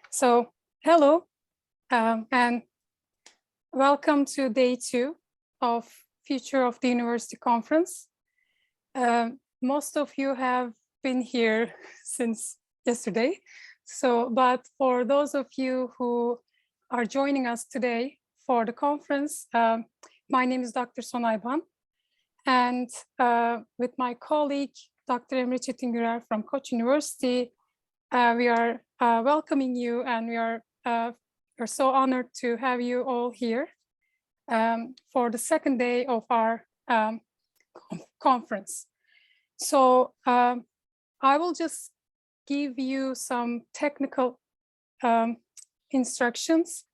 So, hello, and welcome to day 2 of Future of the University Conference. Most of you have been here since yesterday. But for those of you who are joining us today for the conference, my name is Dr. Sonay Ban, and with my colleague, Dr. Emre Çetingürer from Koç University, we are welcoming you, and we're so honored to have you all here for the second day of our conference. So I will just give you some technical instructions,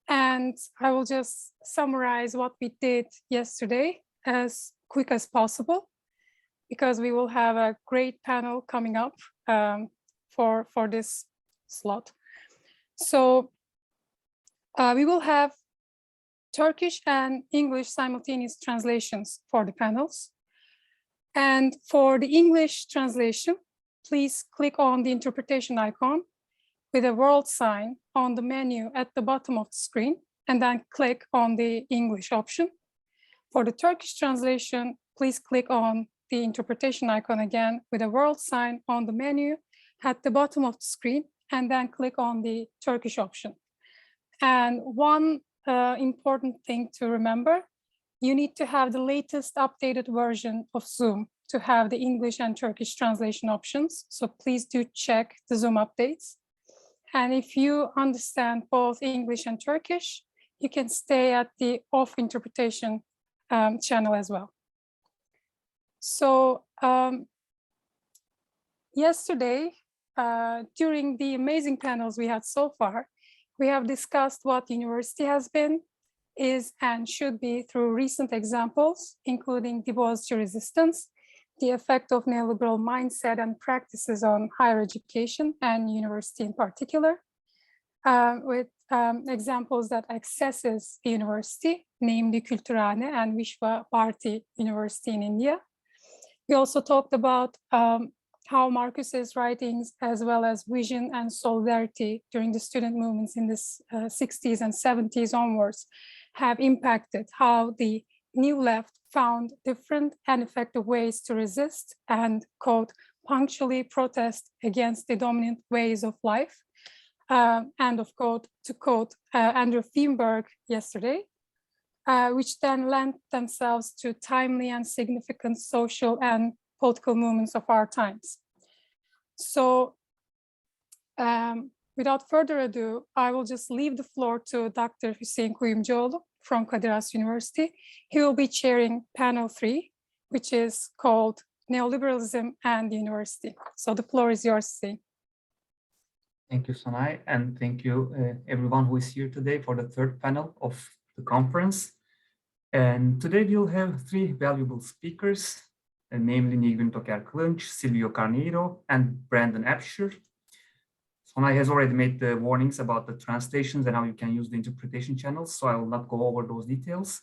and I will just summarize what we did yesterday as quick as possible, because we will have a great panel coming up for this slot. So we will have Turkish and English simultaneous translations for the panels. And for the English translation, please click on the interpretation icon with a world sign on the menu at the bottom of the screen, and then click on the English option. For the Turkish translation, please click on the interpretation icon again with a world sign on the menu at the bottom of the screen, and then click on the Turkish option. And one important thing to remember, you need to have the latest updated version of Zoom to have the English and Turkish translation options. So please do check the Zoom updates. And if you understand both English and Turkish, you can stay at the off interpretation channel as well. So yesterday, during the amazing panels we had so far, we have discussed what university has been, is, and should be through recent examples, including Debois's resistance, the effect of neoliberal mindset and practices on higher education and university in particular, with examples that accesses the university, namely Kültürhane and Vishwa Bharati University in India. We also talked about how Marcus's writings, as well as vision and solidarity during the student movements in the 60s and 70s onwards, have impacted how the new left found different and effective ways to resist and, quote, punctually protest against the dominant ways of life. And of quote, to quote Andrew Feinberg yesterday, which then lent themselves to timely and significant social and political movements of our times. So without further ado, I will just leave the floor to Dr. Hüseyin Kuyumcuoğlu from Kadir Has University. He will be chairing panel 3, which is called Neoliberalism and the University. So the floor is yours, Hüseyin. Thank you, Sonay, and thank you everyone who is here today for the third panel of the conference. And today we'll have 3 valuable speakers, namely Nilgün Toker, Silvio Carneiro, and Brandon Absher. Sonay has already made the warnings about the translations and how you can use the interpretation channels, so I will not go over those details.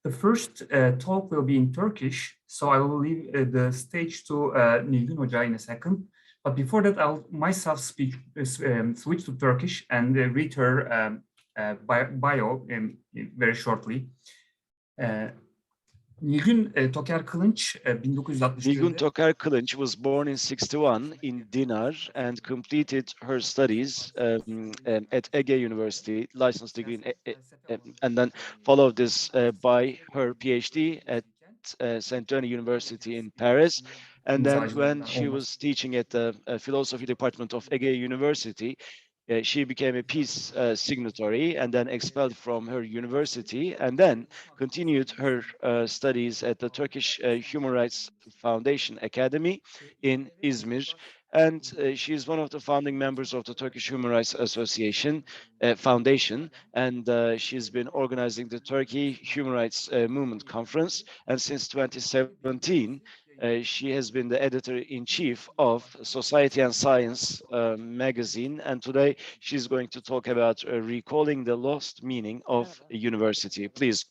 The first talk will be in Turkish, so I will leave the stage to Nilgün Hoca in a second. But before that, I'll myself switch to Turkish and read her bio very shortly. Nilgün Toker Kılınç, 1961'de. Nilgün Toker Kılınç was born in 61 in Dinar and completed her studies at Ege University, licensed degree and then followed this by her PhD at Centralization University in Paris. And then when she was teaching at the philosophy department of Ege University, she became a peace signatory and then expelled from her university, and then continued her studies at the Turkish Human Rights Foundation Academy in Izmir. And she is one of the founding members of the Turkish Human Rights Association Foundation, and she's been organizing the Turkey Human Rights Movement Conference. And since 2017, she has been the editor-in-chief of Society and Science magazine, and today she's going to talk about recalling the lost meaning of a university. Please.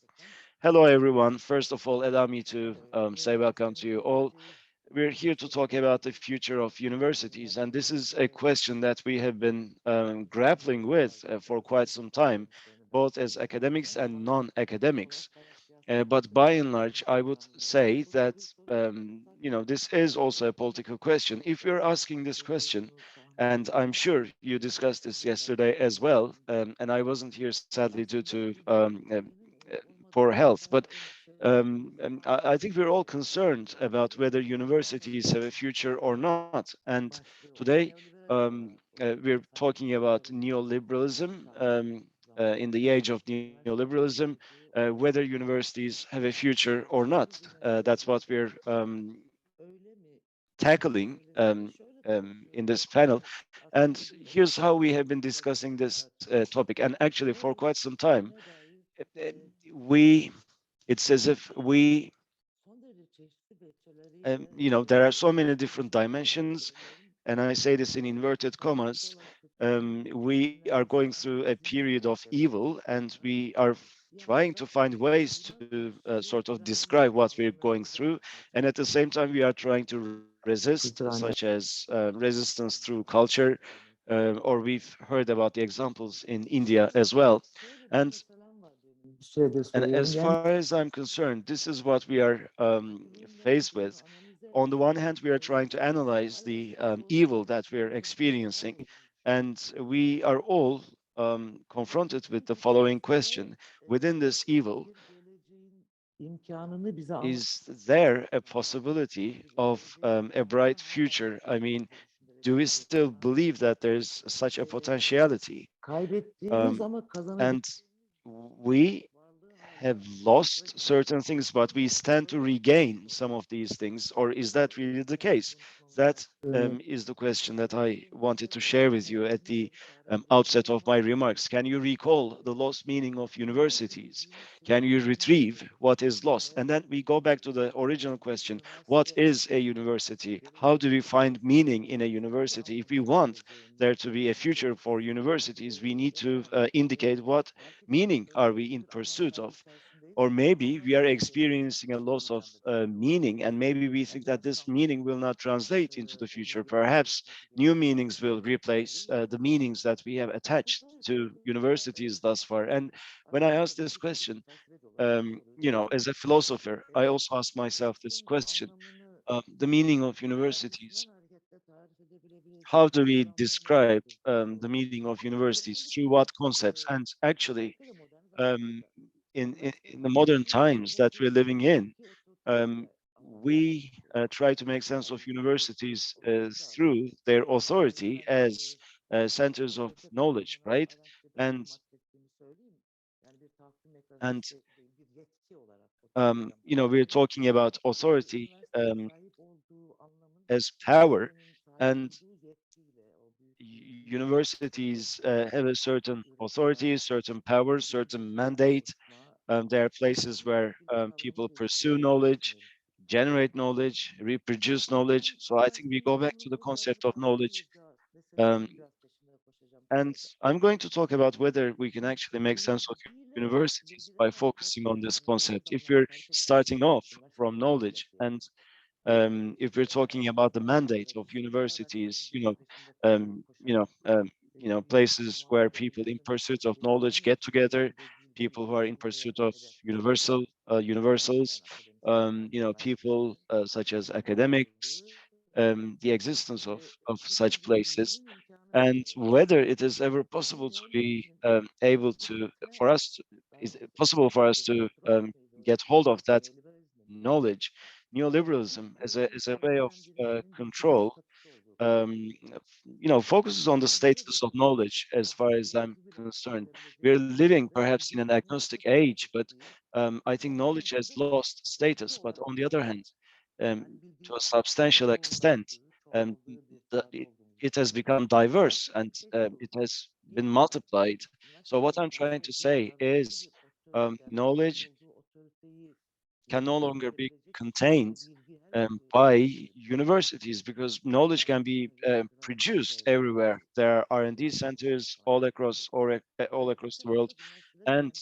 Hello, everyone. First of all, allow me to say welcome to you all. we're here to talk about the future of universities, and this is a question that we have been grappling with for quite some time, both as academics and non-academics. But by and large, I would say that this is also a political question. If you're asking this question, and I'm sure you discussed this yesterday as well, and I wasn't here sadly due to poor health, but and I think we're all concerned about whether universities have a future or not. And today, we're talking about neoliberalism. In the age of neoliberalism, whether universities have a future or not. That's what we're tackling in this panel. And here's how we have been discussing this topic. And actually, for quite some time, uh, we it's as if we there are so many different dimensions, and I say this in inverted commas. We are going through a period of evil, and we are trying to find ways to sort of describe what we're going through, and at the same time, we are trying to resist, such as resistance through culture, or we've heard about the examples in India as well, and as far as I'm concerned, this is what we are faced with. On the one hand, we are trying to analyze the evil that we're experiencing, and we are all confronted with the following question. Within this evil, is there a possibility of a bright future? I mean, do we still believe that there's such a potentiality? And we have lost certain things, but we stand to regain some of these things, or is that really the case? That is the question that I wanted to share with you at the outset of my remarks. Can you recall the lost meaning of universities? Can you retrieve what is lost? And then we go back to the original question: what is a university? How do we find meaning in a university? If we want there to be a future for universities, we need to indicate what meaning are we in pursuit of. Or maybe we are experiencing a loss of meaning, and maybe we think that this meaning will not translate into the future. Perhaps new meanings will replace the meanings that we have attached to universities thus far. And when I ask this question, as a philosopher, I also ask myself this question: the meaning of universities. How do we describe the meaning of universities, through what concepts? And actually, um, in the modern times that we're living in, we try to make sense of universities through their authority as centers of knowledge, right? And and we're talking about authority as power, and universities have a certain authority, certain power, certain mandate. There are places where people pursue knowledge, generate knowledge, reproduce knowledge. So I think we go back to the concept of knowledge. Um, and I'm going to talk about whether we can actually make sense of universities by focusing on this concept. If we're starting off from knowledge, and if we're talking about the mandate of universities, places where people in pursuit of knowledge get together, people who are in pursuit of universals, people such as academics, the existence of such places, and whether it is ever possible to be able to, for us, is it possible for us to get hold of that knowledge. Neoliberalism as a way of control, focuses on the status of knowledge. As far as I'm concerned, we're living perhaps in an agnostic age, but I think knowledge has lost status. But on the other hand, um, to a substantial extent, um, it has become diverse, and it has been multiplied. So what I'm trying to say is, knowledge can no longer be contained by universities, because knowledge can be produced everywhere. There are R&D centers all across the world, and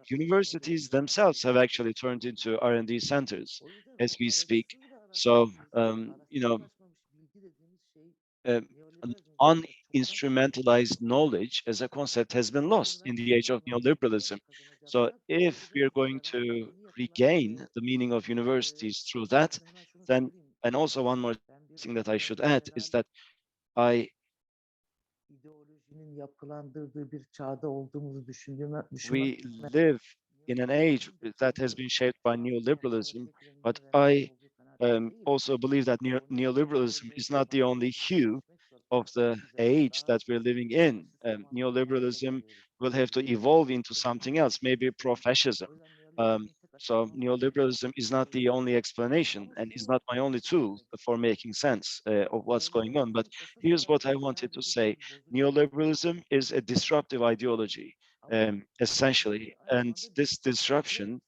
universities themselves have actually turned into R&D centers as we speak. So, you know, uh, uninstrumentalized knowledge as a concept has been lost in the age of neoliberalism. So if we are going to regain the meaning of universities through that, then, and also one more thing that I should add is that I ideolojinin yapılandırdığı bir çağda olduğumuzu we düşünmezsek live in an age that has been shaped by neoliberalism, but I also believe that neoliberalism is not the only hue of the age that we're living in. Neoliberalism will have to evolve into something else, maybe pro-fascism. Um, so neoliberalism is not the only explanation and is not my only tool for making sense of what's going on. But here's what I wanted to say. Neoliberalism is a disruptive ideology, essentially, and this disruption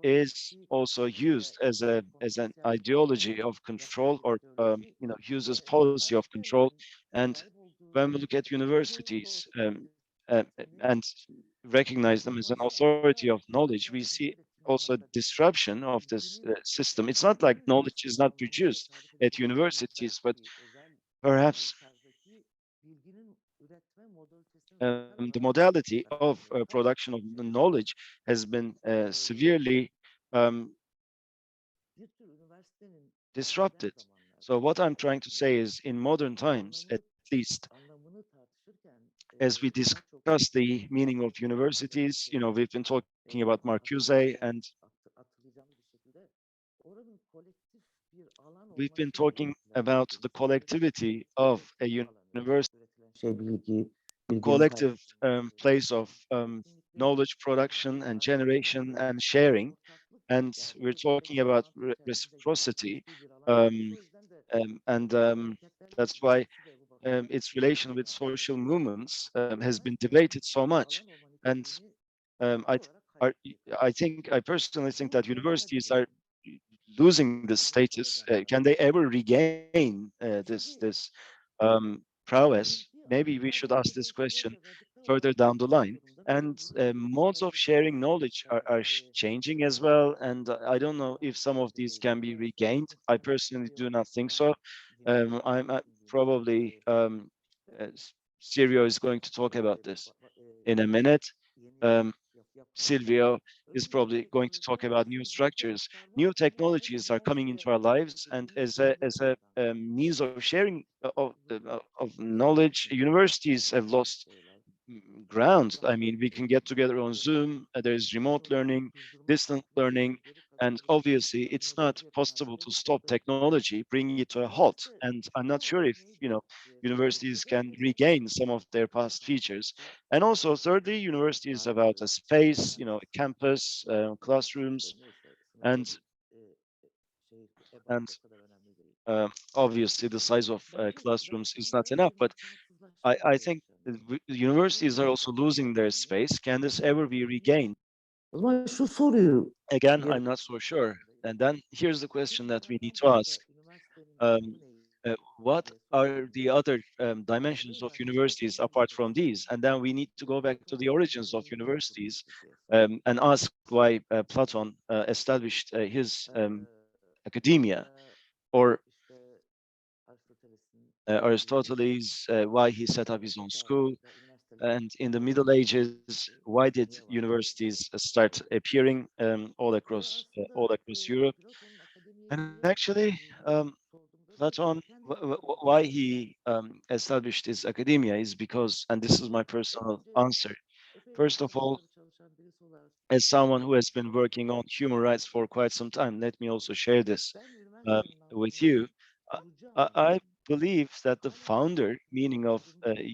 is also used as an ideology of control, or uses policy of control. And when we look at universities uh, and recognize them as an authority of knowledge, we see also disruption of this system. It's not like knowledge is not produced at universities, but perhaps the modality of production of the knowledge has been severely disrupted. So what I'm trying to say is, in modern times, at least, as we discuss the meaning of universities, we've been talking about Marcuse, and we've been talking about the collectivity of a university, a collective place of knowledge production and generation and sharing. And we're talking about reciprocity. Um, and that's why its relation with social movements has been debated so much. And um, I, I, I personally think that universities are losing this status. Can they ever regain this prowess? Maybe we should ask this question further down the line. And modes of sharing knowledge are changing as well. And I don't know if some of these can be regained. I personally do not think so. I'm probably Silvio is going to talk about this in a minute. Um, Silvio is probably going to talk about new structures. New technologies are coming into our lives, and as a means of sharing of knowledge, universities have lost ground. I mean, we can get together on Zoom. There's remote learning, distant learning, and obviously, it's not possible to stop technology, bringing it to a halt. And I'm not sure if universities can regain some of their past features. And also, thirdly, university is about a space, a campus, classrooms, and and obviously the size of classrooms is not enough. But I think universities are also losing their space. Can this ever be regained? Again, I'm not so sure. And then here's the question that we need to ask. What are the other dimensions of universities apart from these? And then we need to go back to the origins of universities and ask why Platon established his academia, or Aristoteles, why he set up his own school. And in the Middle Ages, why did universities start appearing all across Europe? And actually, Platon, why he established his academia is because, and this is my personal answer. First of all, as someone who has been working on human rights for quite some time, let me also share this um, with you. I believe that the founder meaning of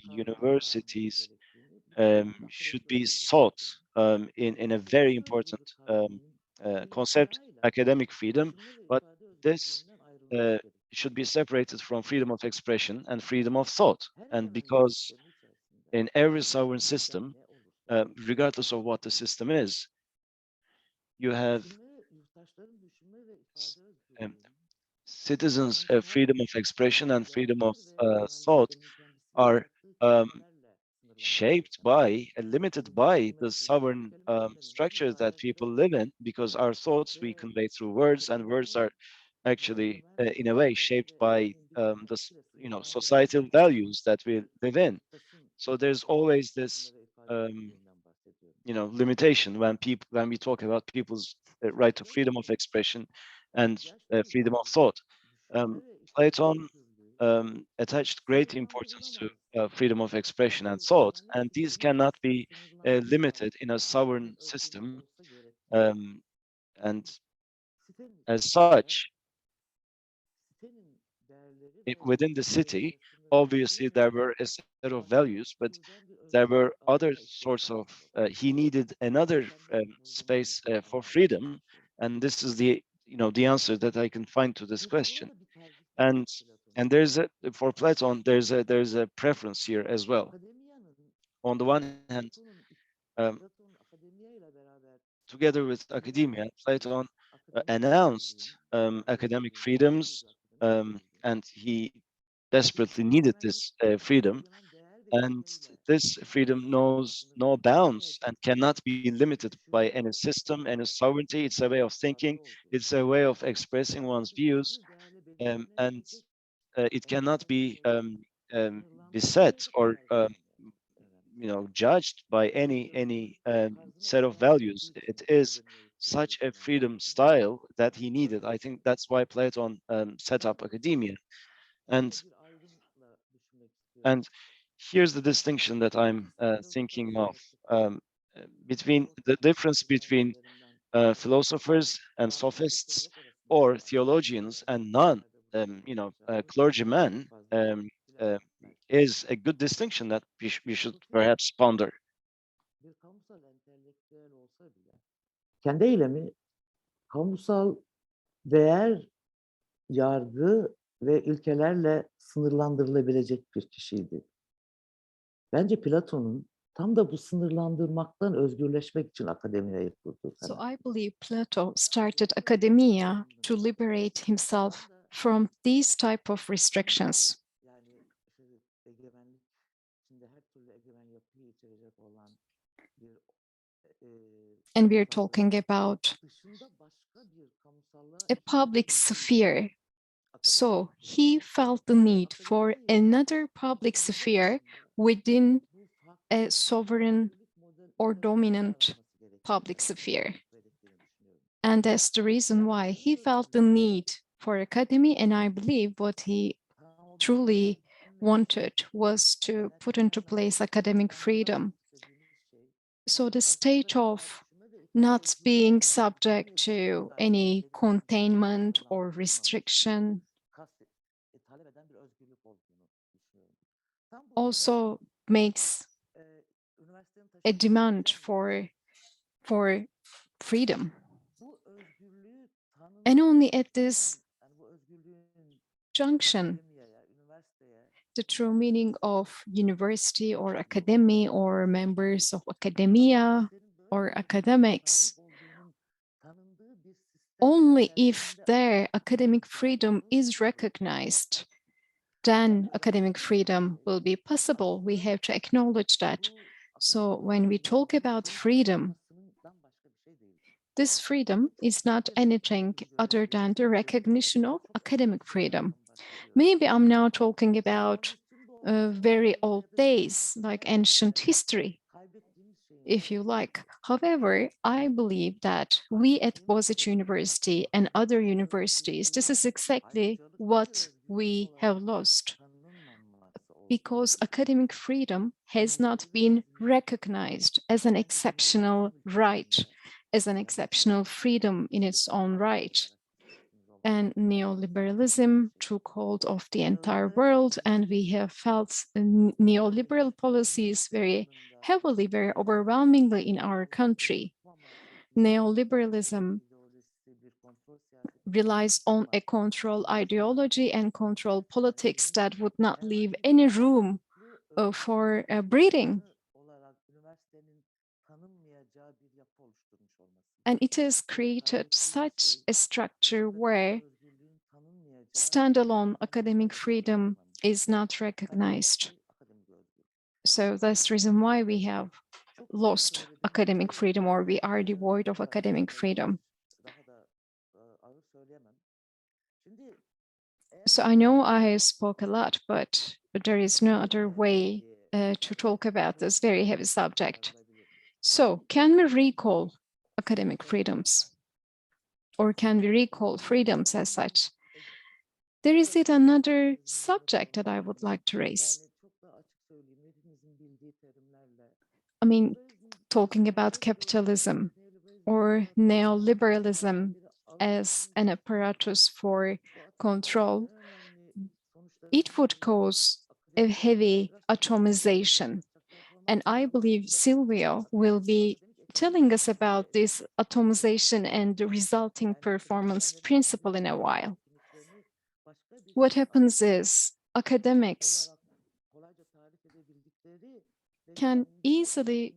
universities should be sought in a very important concept, academic freedom, but this uh, should be separated from freedom of expression and freedom of thought. And because in every sovereign system, regardless of what the system is, you have um, citizens' freedom of expression and freedom of thought are um, shaped by and limited by the sovereign structures that people live in, because our thoughts we convey through words, and words are actually, in a way, shaped by the societal values that we live in. So there's always this limitation when we talk about people's right to freedom of expression and freedom of thought. Platon attached great importance to freedom of expression and thought, and these cannot be limited in a sovereign system. And as such, within the city, obviously there were a set of values, but there were other sorts of, he needed another space for freedom. And this is the answer that I can find to this question. And there's for Platon, there's a preference here as well. On the one hand, um, together with academia, Platon announced academic freedoms, and he desperately needed this freedom. And this freedom knows no bounds and cannot be limited by any system, any sovereignty. It's a way of thinking. It's a way of expressing one's views, and it cannot be beset or judged by any set of values. It is such a freedom style that he needed. I think that's why Platon set up academia. And and here's the distinction that I'm thinking of, between the difference between philosophers and sophists, or theologians and clergymen, uh, is a good distinction that we should perhaps ponder. Kendi eylemi kamusal değer, yargı ve ilkelerle sınırlandırılabilecek bir kişiydi. Bence Platon'un tam da bu sınırlandırmaktan özgürleşmek için akademiyi kurduğu So karar. I believe Plato started academia to liberate himself from these type of restrictions. Yani egemenlik, içinde her türlü egemen yapıyı içerecek olan bir And we're talking about dışında başka bir kamusallığa a public sphere. So he felt the need for another public sphere within a sovereign or dominant public sphere. And that's the reason why he felt the need for academy. And I believe what he truly wanted was to put into place academic freedom. So the state of not being subject to any containment or restriction also makes a demand for freedom. And only at this junction, the true meaning of university or academy or members of academia or academics, only if their academic freedom is recognized, then academic freedom will be possible. We have to acknowledge that. So when we talk about freedom, this freedom is not anything other than the recognition of academic freedom. Maybe I'm now talking about very old days, like ancient history, if you like. However, I believe that we at Boğaziçi University and other universities, this is exactly what we have lost, because academic freedom has not been recognized as an exceptional right, as an exceptional freedom in its own right. And neoliberalism took hold of the entire world, and we have felt neoliberal policies very heavily, very overwhelmingly in our country. Neoliberalism relies on a control ideology and control politics that would not leave any room for breathing. And it has created such a structure where standalone academic freedom is not recognized. So that's the reason why we have lost academic freedom, or we are devoid of academic freedom. So I know I spoke a lot, but there is no other way to talk about this very heavy subject. So can we recall academic freedoms? Or can we recall freedoms as such? There is yet another subject that I would like to raise. I mean, talking about capitalism or neoliberalism as an apparatus for control, it would cause a heavy atomization. And I believe Silvio will be telling us about this atomization and the resulting performance principle in a while. What happens is academics can easily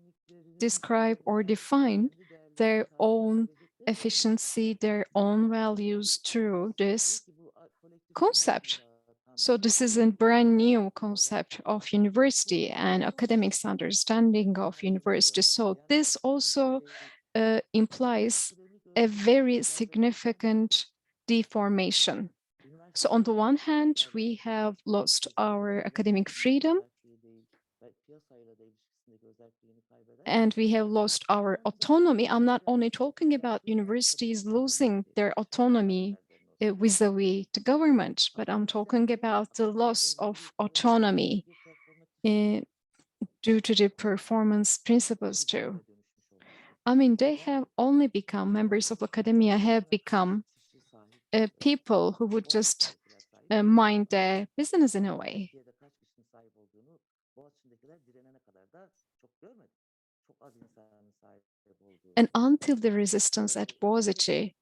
describe or define their own efficiency, their own values through this concept. So this is a brand new concept of university and academics' understanding of university. So this also implies a very significant deformation. So on the one hand, we have lost our academic freedom, and we have lost our autonomy. I'm not only talking about universities losing their autonomy vis-a-vis the government, but I'm talking about the loss of autonomy due to the performance principles too. I mean, they have only become members of academia, have become people who would just mind their business in a way. And until the resistance at Boğaziçi,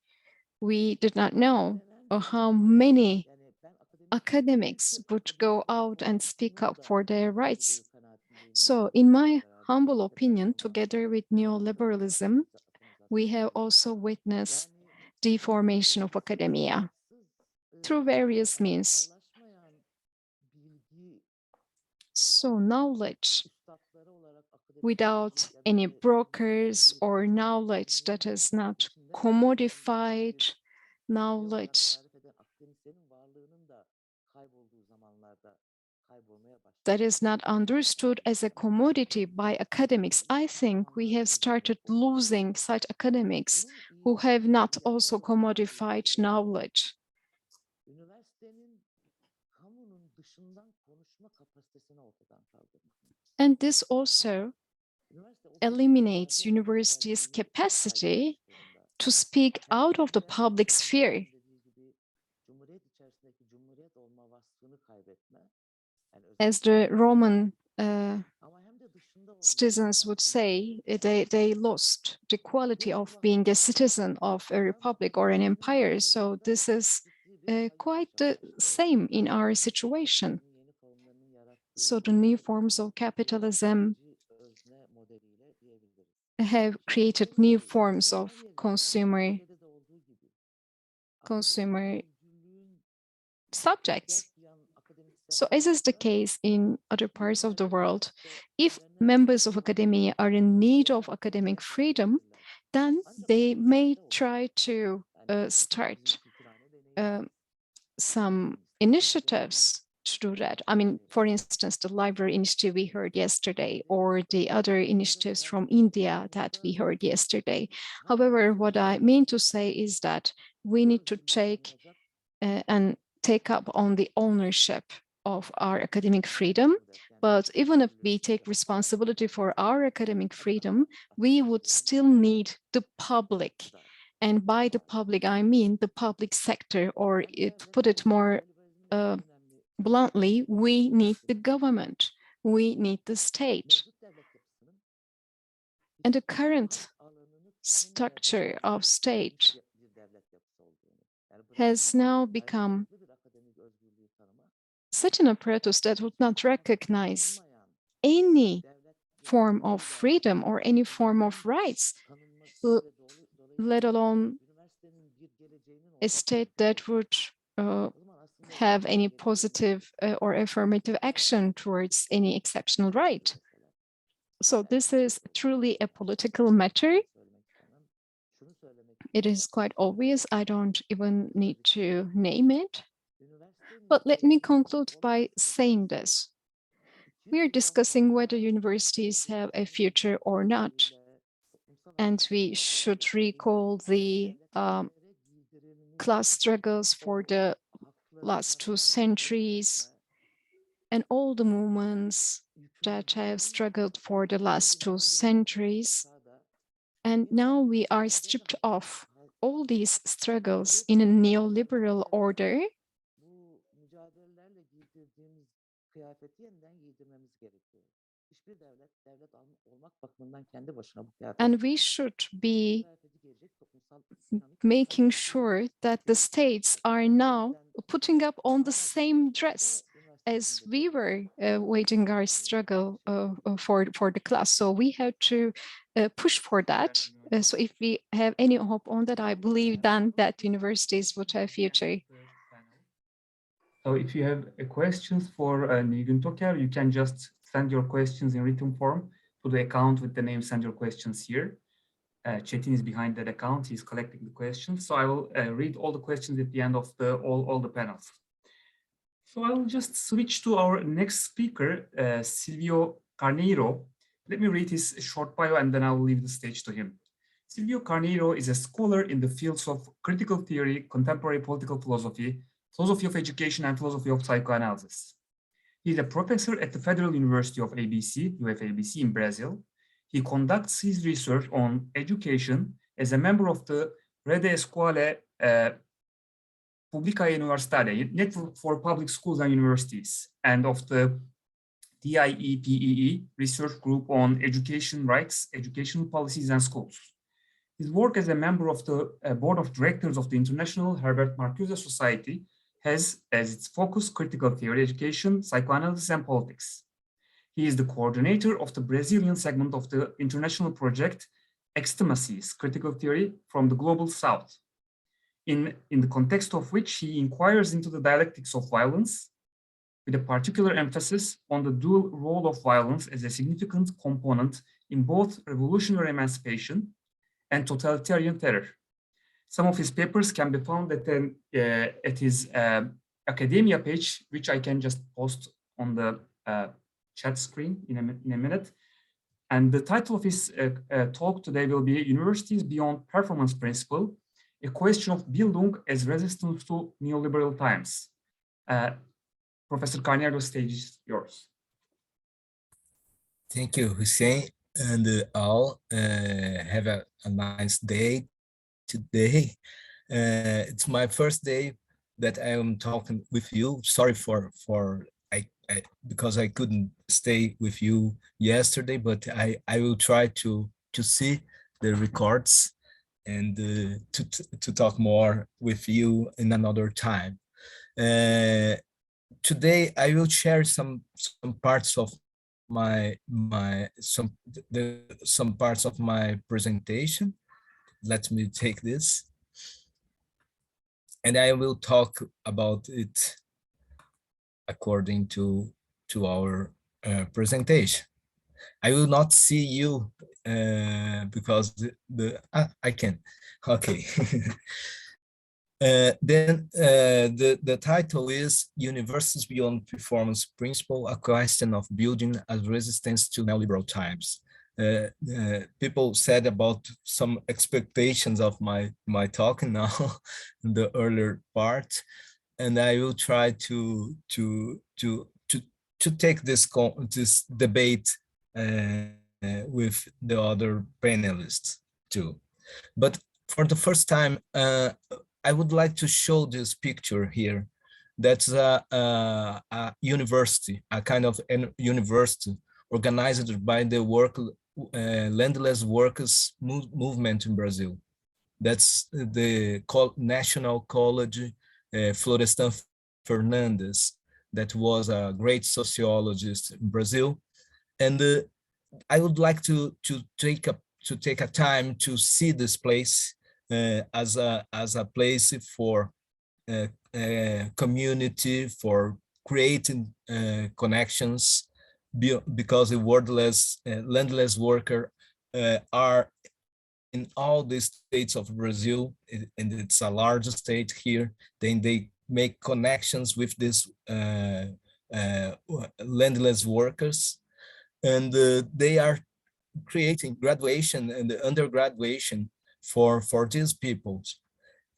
we did not know how many academics would go out and speak up for their rights. So in my humble opinion, together with neoliberalism, we have also witnessed deformation of academia through various means. So knowledge without any brokers or knowledge that is not commodified, knowledge that is not understood as a commodity by academics. I think we have started losing such academics who have not also commodified knowledge. And this also eliminates universities' capacity to speak out of the public sphere. As the Roman citizens would say, they lost the quality of being a citizen of a republic or an empire. So this is quite the same in our situation. So the new forms of capitalism have created new forms of consumer subjects. So as is the case in other parts of the world, if members of academia are in need of academic freedom, then they may try to start some initiatives to do that. I mean, for instance, the library initiative we heard yesterday, or the other initiatives from India that we heard yesterday. However, what I mean to say is that we need to take and take up on the ownership of our academic freedom. But even if we take responsibility for our academic freedom, we would still need the public. And by the public, I mean the public sector, or to put it more bluntly, we need the government, we need the state. And the current structure of state has now become such an apparatus that would not recognize any form of freedom or any form of rights, let alone a state that would have any positive or affirmative action towards any exceptional right. So this is truly a political matter. It is quite obvious. I don't even need to name it. But let me conclude by saying this. We are discussing whether universities have a future or not. And we should recall the class struggles for the last 2 centuries and all the movements that have struggled for the last 2 centuries. And now we are stripped of all these struggles in a neoliberal order. And we should be making sure that the states are now putting up on the same dress as we were waging our struggle for the class. So we have to push for that. So if we have any hope on that, I believe then that universities would have future. So if you have questions for Nilgün Toker, you can just send your questions in written form to the account with the name "Send Your Questions" here. Chetin is behind that account. He's collecting the questions. So I will read all the questions at the end of all the panels. So I will just switch to our next speaker, Silvio Carneiro. Let me read his short bio and then I will leave the stage to him. Silvio Carneiro is a scholar in the fields of critical theory, contemporary political philosophy, philosophy of education, and philosophy of psychoanalysis. He is a professor at the Federal University of ABC, UFABC in Brazil. He conducts his research on education as a member of the Rede Escola Pública e Universitária, Network for Public Schools and Universities, and of the DIEPEE research group on education rights, educational policies, and schools. His work as a member of the board of directors of the International Herbert Marcuse Society has as its focus critical theory, education, psychoanalysis, and politics. He is the coordinator of the Brazilian segment of the international project Extremecies, Critical Theory from the Global South, in the context of which he inquires into the dialectics of violence, with a particular emphasis on the dual role of violence as a significant component in both revolutionary emancipation and totalitarian terror. Some of his papers can be found at his academia page, which I can just post on the chat screen in a minute. And the title of his talk today will be Universities Beyond Performance Principle, a question of Bildung as resistance to neoliberal times. Professor Carneiro, the stage is yours. Thank you, Hüseyin, and all have a nice day today. It's my first day that I am talking with you. Sorry because I couldn't stay with you yesterday, but I will try to see the records and to talk more with you in another time. Today I will share some parts of some parts of my presentation. Let me take this, and I will talk about it according to our presentation. I will not see you because I can. Okay. Then the title is Universities Beyond Performance Principle, a question of building a resistance to neoliberal times. People said about some expectations of my talk now in the earlier part, and I will try to take this debate with the other panelists too. But for the first time, I would like to show this picture here. That's a university, a kind of university organized by the landless workers movement in Brazil. That's the National College Florestan Fernandes, that was a great sociologist in Brazil. And I would like to take a time to see this place as a place for community, for creating connections, because the landless worker are in all the states of Brazil, and it's a large state here. Then they make connections with these landless workers, and they are creating graduation and undergraduation for these people.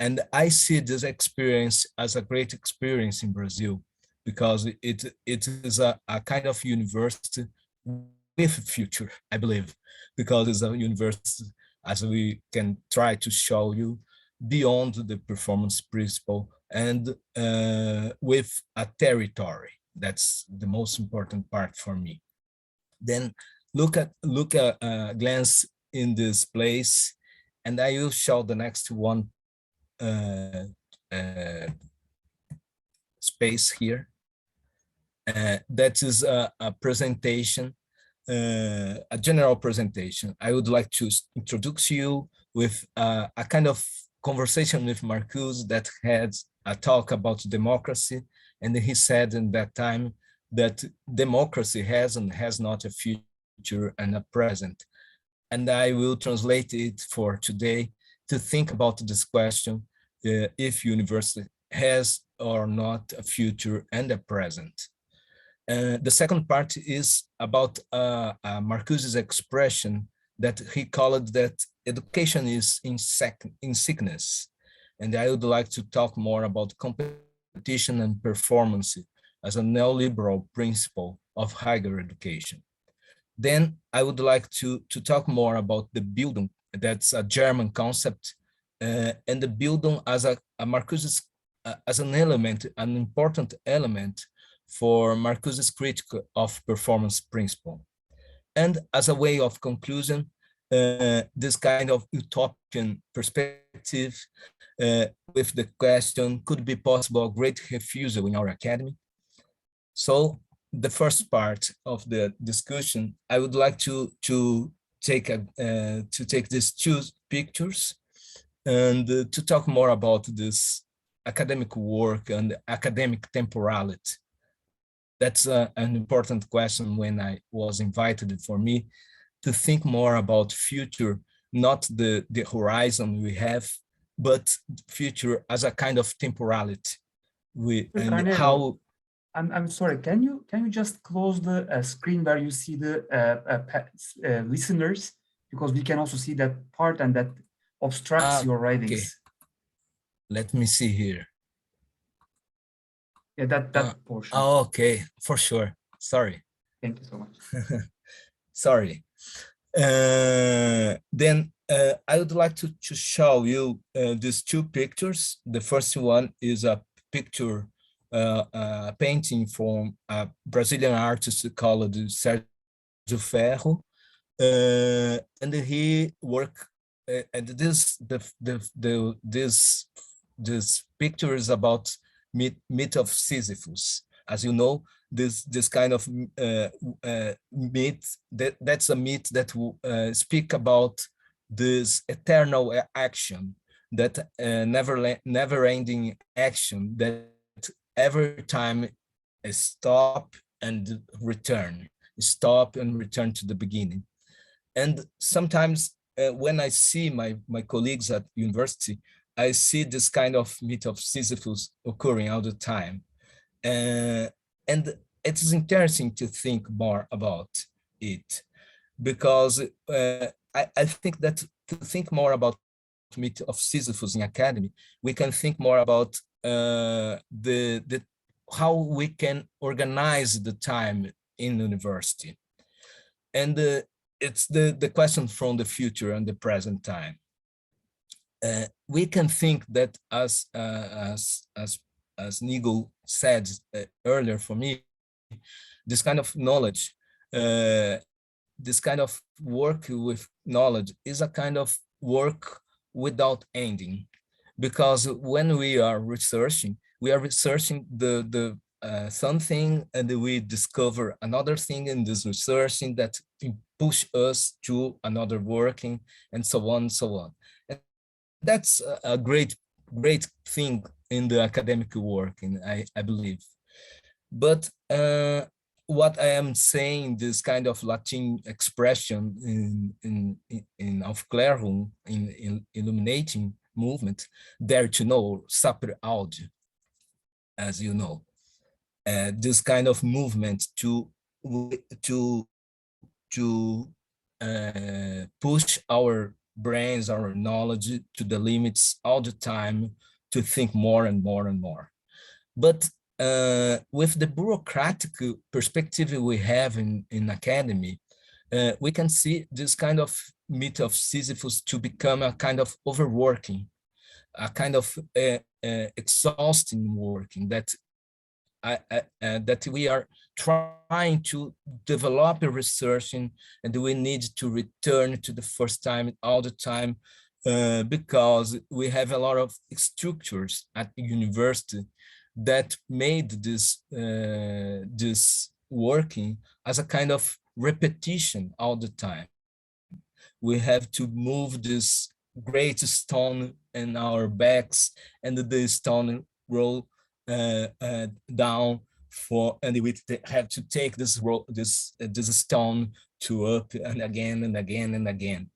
And I see this experience as a great experience in Brazil, because it is a kind of university with future, I believe, because it's a university, as we can try to show you, beyond the performance principle and with a territory. That's the most important part for me. Then look at glance in this place, and I will show the next one space here. That is a presentation, a general presentation. I would like to introduce you with a kind of conversation with Marcuse that had a talk about democracy, and he said in that time that democracy has and has not a future and a present. And I will translate it for today to think about this question, if university has or not a future and a present. The second part is about Marcuse's expression that he called that education is in sickness. And I would like to talk more about competition and performance as a neoliberal principle of higher education. Then I would like to talk more about the Bildung. That's a German concept, and the Bildung as a Marcuse's as an element, an important element for Marcuse's critique of performance principle. And as a way of conclusion, this kind of utopian perspective with the question, could it be possible a great refusal in our academy? So the first part of the discussion, I would like to take these two pictures and to talk more about this academic work and academic temporality. That's an important question when I was invited for me to think more about future, not the horizon we have, but future as a kind of temporality. And Carneiro, how. I'm sorry. Can you just close the screen where you see the listeners, because we can also see that part and that obstructs your writings. Okay. Let me see here. Yeah, that portion. Okay, for sure. Sorry. Thank you so much. Sorry. Then I would like to show you these two pictures. The first one is a picture, painting from a Brazilian artist called Sergio Ferro, and he worked. And this picture is about myth of Sisyphus. As you know, this kind of myth, that's a myth that speak about this eternal action, that never-ending action, that every time stop and return to the beginning. And sometimes when I see my colleagues at university, I see this kind of myth of Sisyphus occurring all the time. And it is interesting to think more about it, because I think that to think more about the myth of Sisyphus in academy, we can think more about how we can organize the time in university. And it's the question from the future and the present time. We can think that as Nigel said earlier, for me, this kind of knowledge, this kind of work with knowledge is a kind of work without ending, because when we are researching the something, and we discover another thing in this researching that push us to another working, and so on and so on. And that's a great thing in the academic work, and I believe. But what I am saying, this kind of Latin expression in Aufklärung, in illuminating movement, dare to know, saper aude. as you know. This kind of movement to push our brains, our knowledge to the limits all the time, to think more and more and more. But with the bureaucratic perspective we have in academy, we can see this kind of myth of Sisyphus to become a kind of overworking, a kind of exhausting working that we are trying to develop a research in, and we need to return to the first time all the time, because we have a lot of structures at the university that made this working as a kind of repetition all the time. We have to move this great stone in our backs, and the stone roll down for, and we have to take this stone to up and again and again and again.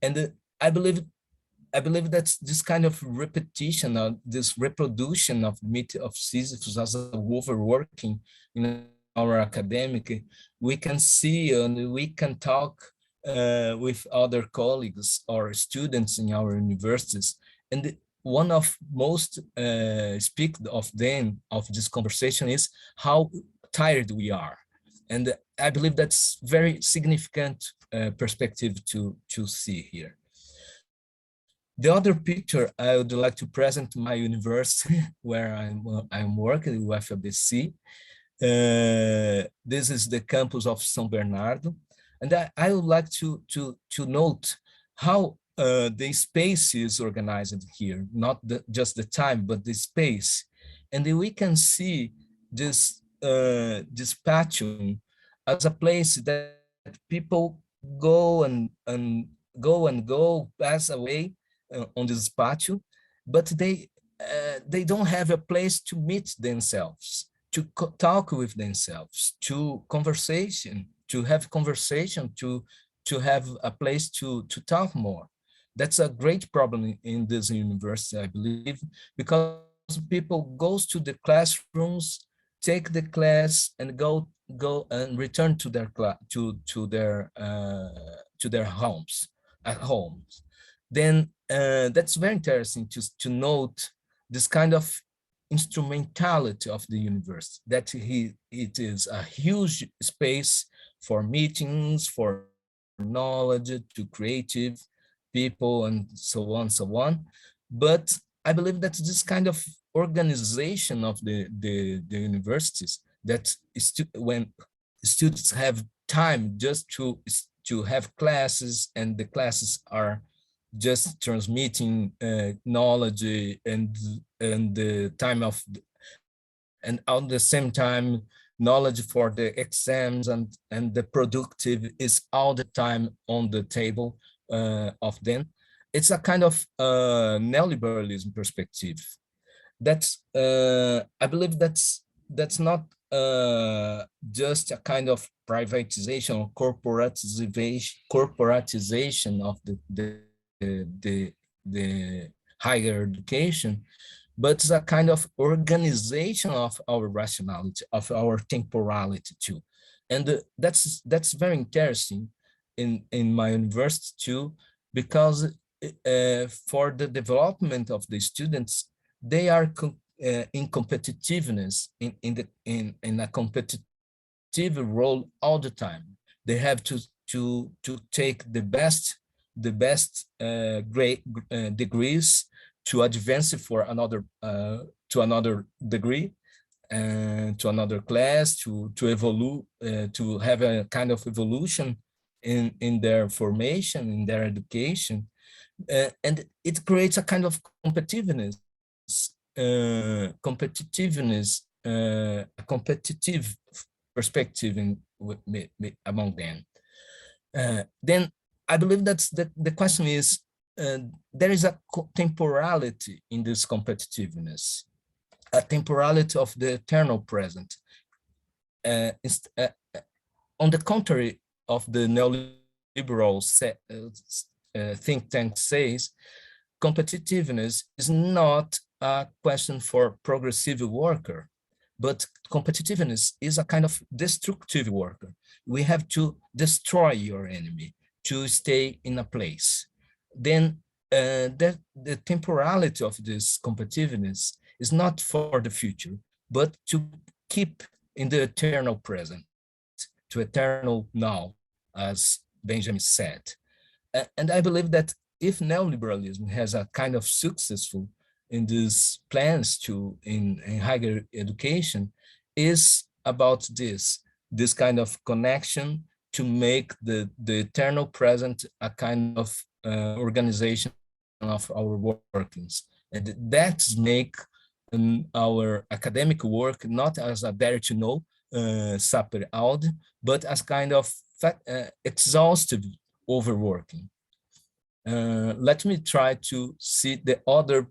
And I believe that this kind of repetition, of this reproduction of myth of Sisyphus as a overworking in our academic, we can see and we can talk with other colleagues or students in our universities. And one of most speak of them of this conversation is how tired we are. And I believe that's very significant perspective to see here. The other picture I would like to present my university where I'm working with FABC. This is the campus of São Bernardo, and I would like to note how the space is organized here, not just the time, but the space. And we can see this patio as a place that people go and pass away on this patio, but they don't have a place to meet themselves, to talk with themselves, to have conversation, to have a place to talk more. That's a great problem in this university, I believe, because people goes to the classrooms, take the class, and go and return to their homes at homes. Then that's very interesting to note this kind of instrumentality of the university, that it is a huge space for meetings, for knowledge, to creative people, and so on. But I believe that this kind of organization of the universities, that when students have time just to have classes, and the classes are just transmitting knowledge and the time of, and at the same time knowledge for the exams, and the productive is all the time on the table of them. It's a kind of neoliberalism perspective. That's I believe that's not just a kind of privatization or corporatization of the higher education, but it's a kind of organization of our rationality, of our temporality too. And that's very interesting in my university too, because for the development of the students, they are in competitiveness, in a competitive role all the time. They have to take the best great degrees, to advance for another to another degree, and to another class, to evolve, to have a kind of evolution in their formation, in their education, and it creates a kind of a competitive perspective among them. Then I believe that's the question is, there is a temporality in this competitiveness, a temporality of the eternal present. On the contrary of the neoliberal think tank says, competitiveness is not a question for progressive worker, but competitiveness is a kind of destructive worker. We have to destroy your enemy to stay in a place. Then the temporality of this competitiveness is not for the future, but to keep in the eternal present, to eternal now, as Benjamin said. And I believe that if neoliberalism has a kind of successful in these plans to in higher education, is about this kind of connection to make the eternal present a kind of organization of our workings. And that's make our academic work not as a dare to know, saper aude, but as kind of exhaustive overworking. Let me try to see the other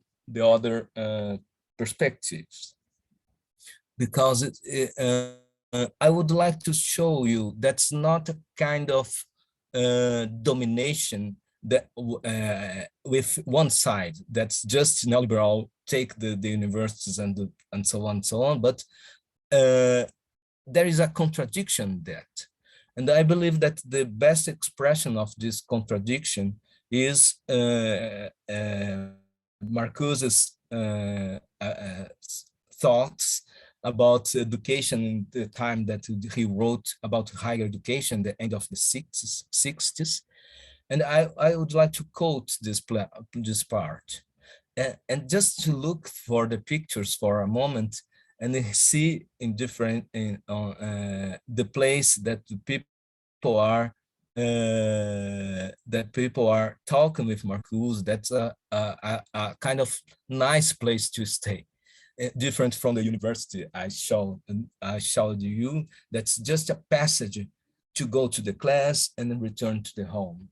perspectives, because I would like to show you that's not a kind of domination that with one side, that's just neoliberal, take the universities and so on, but there is a contradiction in that. And I believe that the best expression of this contradiction is Marcuse's thoughts about education in the time that he wrote about higher education, the end of the 60s. And I would like to quote this part. And just to look for the pictures for a moment and see in different, the place that the people are talking with Marcuse. That's a kind of nice place to stay, different from the university I showed you. That's just a passage to go to the class and then return to the home.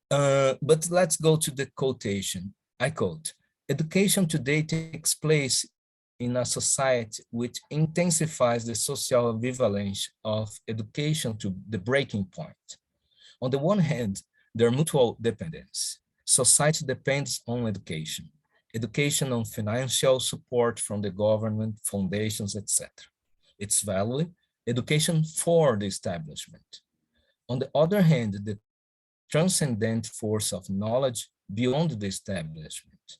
But let's go to the quotation. I quote, "Education today takes place in a society which intensifies the social ambivalence of education to the breaking point. On the one hand, there are mutual dependence. Society depends on education. Education on financial support from the government, foundations, etc. Its value, education for the establishment. On the other hand, the transcendent force of knowledge beyond the establishment.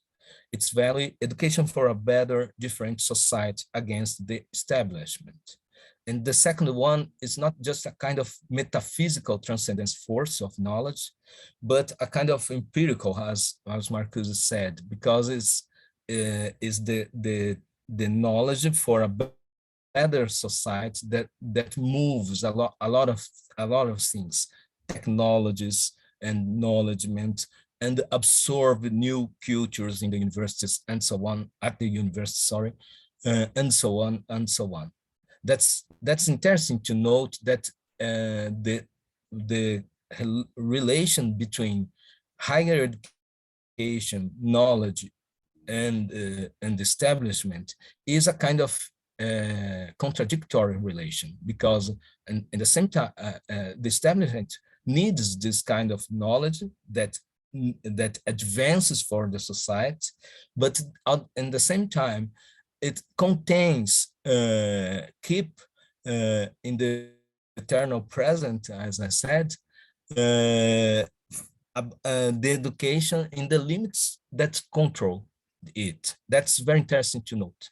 Its value, education for a better, different society against the establishment." And the second one is not just a kind of metaphysical transcendence force of knowledge, but a kind of empirical, as Marcuse said, because it's the knowledge for a better society that moves a lot of things, technologies and knowledgement, and absorb new cultures in the universities and so on, at the university, sorry, and so on and so on. That's interesting to note that the relation between higher education, knowledge, and establishment is a kind of contradictory relation, because in the same time the establishment needs this kind of knowledge that advances for the society, but in the same time it contains keep in the eternal present, as I said, the education in the limits that control it. That's very interesting to note.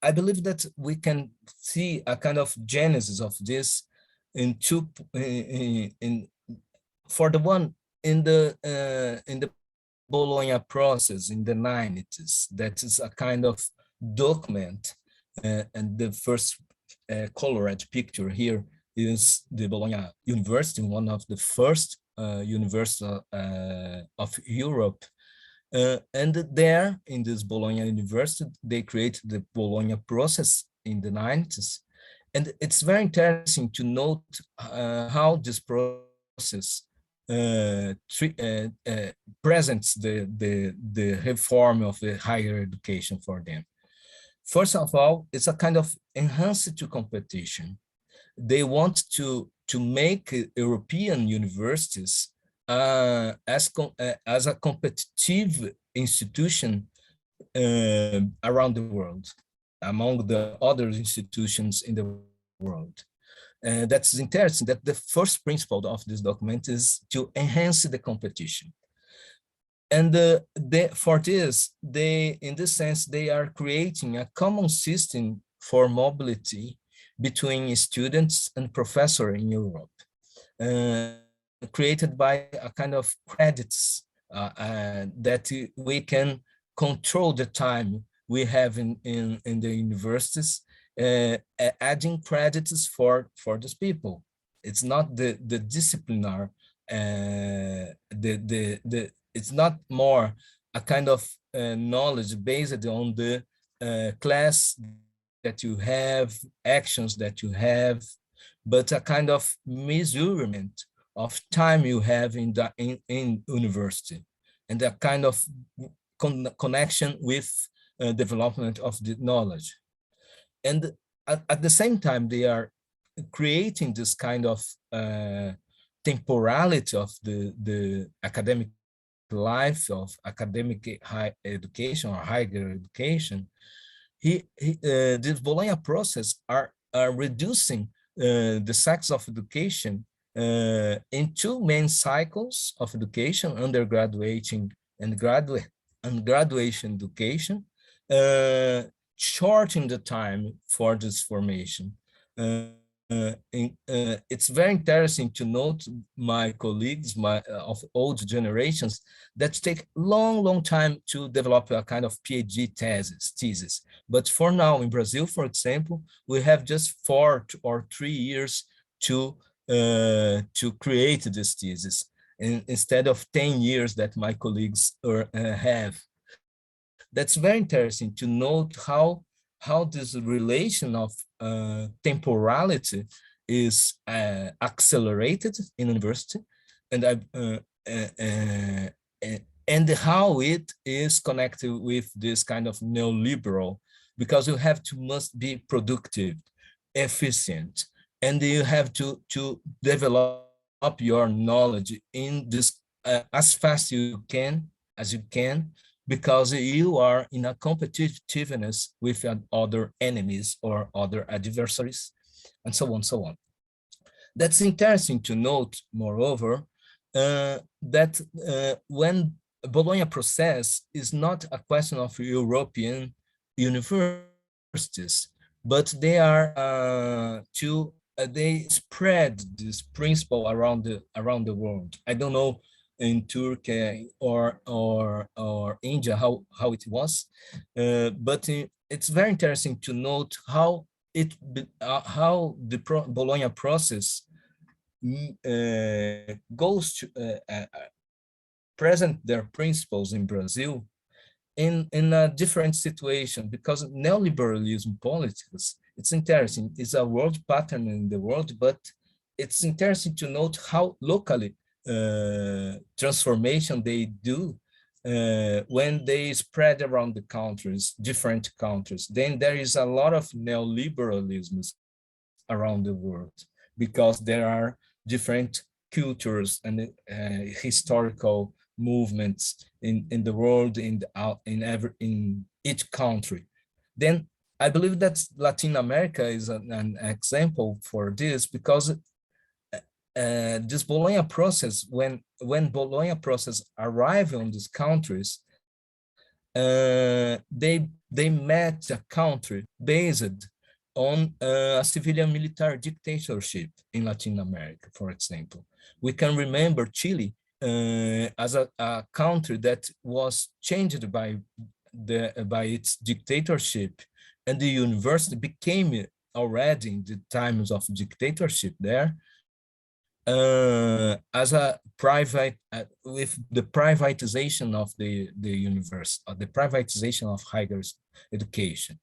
I believe that we can see a kind of genesis of this in two, for the one in the Bologna process in the 90s. That is a kind of document, and the first colored picture here is the Bologna University, one of the first universities of Europe. And there, in this Bologna University, they created the Bologna process in the 90s. And it's very interesting to note how this process presents the reform of the higher education for them. First of all, it's a kind of enhanced to competition. They want to make European universities as a competitive institution around the world, among the other institutions in the world. That's interesting that the first principle of this document is to enhance the competition. And for this, in this sense, they are creating a common system for mobility between students and professors in Europe, created by a kind of credits that we can control the time we have in the universities, adding credits for these people. It's not the disciplinar, it's not more a kind of knowledge based on the class that you have, actions that you have, but a kind of measurement of time you have in university, and a kind of connection with development of the knowledge. And at the same time, they are creating this kind of temporality of the academic life, of academic high education or higher education. This Bologna process are reducing the sex of education in two main cycles of education: undergraduating and graduation education, shortening the time for this formation. It's very interesting to note my colleagues of old generations that take long time to develop a kind of PhD thesis. But for now in Brazil, for example, we have just 4 or 3 years to create this thesis, instead of 10 years that my colleagues have. That's very interesting to note how this relation of temporality is accelerated in university, and how it is connected with this kind of neoliberal, because you must be productive, efficient, and you have to develop your knowledge in this as fast as you can, because you are in a competitiveness with other enemies or other adversaries, and so on, so on. That's interesting to note, moreover, that when Bologna process is not a question of European universities, but they are they spread this principle around the world. I don't know in Turkey or India how it was, but it's very interesting to note how the Bologna process goes to present their principles in Brazil in a different situation, because neoliberalism politics, it's interesting, it's a world pattern in the world, but it's interesting to note how locally transformation they do when they spread around the countries, different countries. Then there is a lot of neoliberalism around the world, because there are different cultures and historical movements in the world, in each country. Then I believe that Latin America is an example for this, because this Bologna process, when Bologna process arrived on these countries, they met a country based on a civilian military dictatorship in Latin America, for example. We can remember Chile as a country that was changed by its dictatorship, and the university became already in the times of dictatorship there as a private, with the privatization of the university, or the privatization of higher education.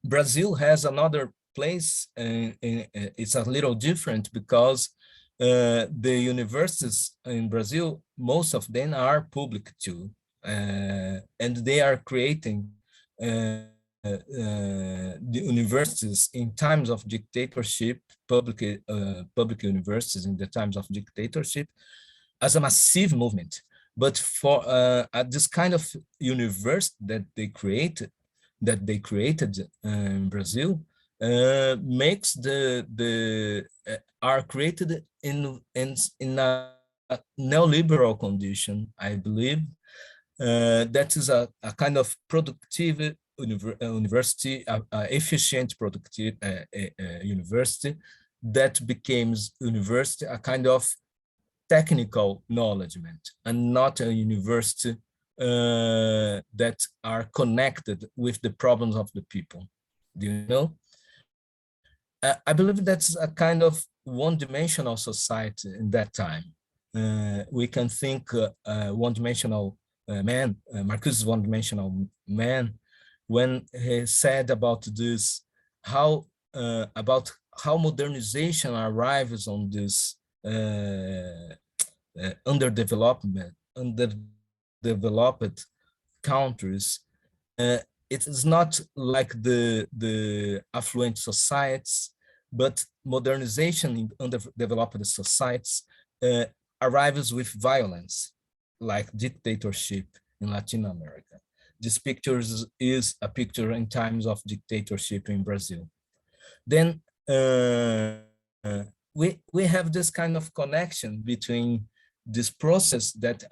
Brazil has another place, it's a little different, because the universities in Brazil, most of them are public too, and they are creating the universities in times of dictatorship, public universities in the times of dictatorship, as a massive movement. But for this kind of university that they created in Brazil, makes are created in a neoliberal condition, I believe. That is a kind of productive university, efficient productive university that becomes university, a kind of technical knowledgement, and not a university that are connected with the problems of the people. Do you know? I believe that's a kind of one-dimensional society in that time. We can think one-dimensional man, Marcuse one-dimensional man, when he said about this, about how modernization arrives on this underdeveloped countries. It is not like the affluent societies, but modernization in underdeveloped societies arrives with violence, like dictatorship in Latin America. This picture is a picture in times of dictatorship in Brazil. Then we have this kind of connection between this process that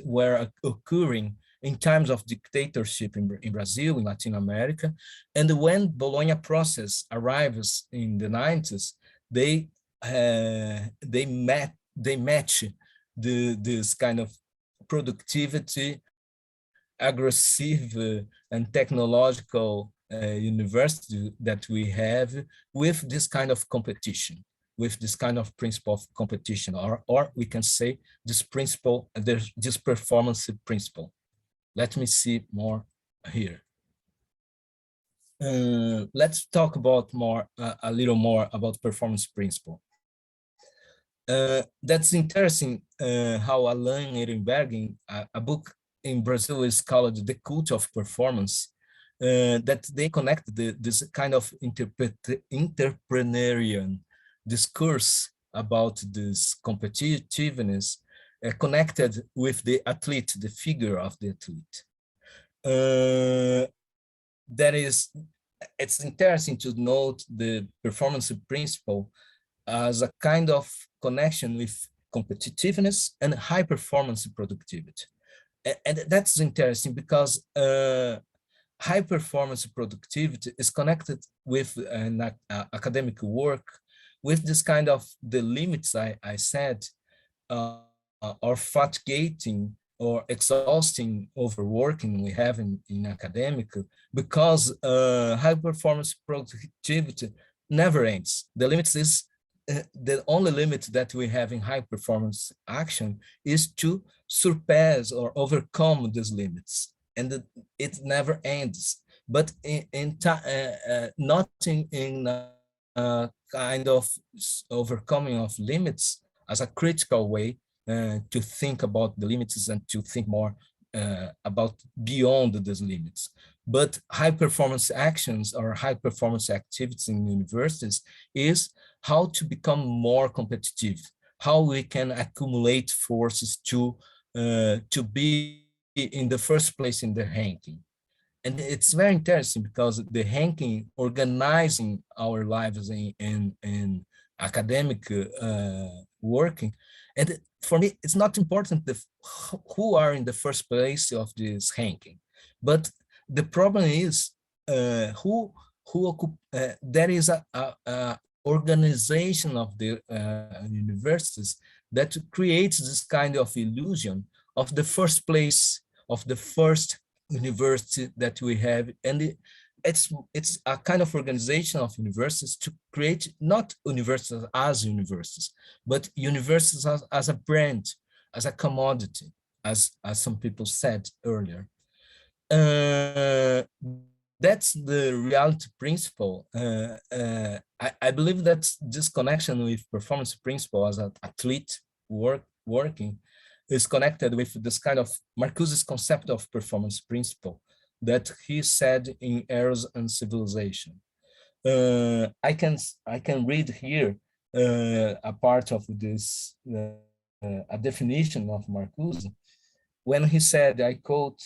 were occurring in times of dictatorship in Brazil, in Latin America, and when Bologna process arrives in the 90s, they match this kind of productivity, aggressive and technological university that we have with this kind of competition, with this kind of principle of competition, or we can say this principle, this performance principle. Let me see more here. Let's talk about a little more about performance principle. That's interesting how Alain Ehrenberg, a book in Brazil is called The Cult of Performance, that they connect this kind of entrepreneurial discourse about this competitiveness connected with the athlete, the figure of the athlete. It's interesting to note the performance principle as a kind of connection with competitiveness and high performance productivity. And that's interesting because high performance productivity is connected with an academic work, with this kind of the limits I said, or fatiguing or exhausting overworking we have in academic, because high performance productivity never ends. The limit is the only limit that we have in high performance action is to surpass or overcome these limits, and it never ends. But not in kind of overcoming of limits as a critical way to think about the limits and to think more about beyond these limits. But high performance actions or high performance activities in universities is how to become more competitive, how we can accumulate forces to be in the first place in the ranking. And it's very interesting because the ranking organizing our lives in academic working. And for me, it's not important who are in the first place of this ranking, but the problem is there is a organization of the universities that creates this kind of illusion of the first place, of the first university that we have. And it's a kind of organization of universities to create not universities as universities, but universities as a brand, as a commodity, as some people said earlier. That's the reality principle. I believe that this connection with performance principle as an athlete working is connected with this kind of Marcuse's concept of performance principle, that he said in Eros and Civilization. I can read here a part of this, a definition of Marcuse, when he said, I quote,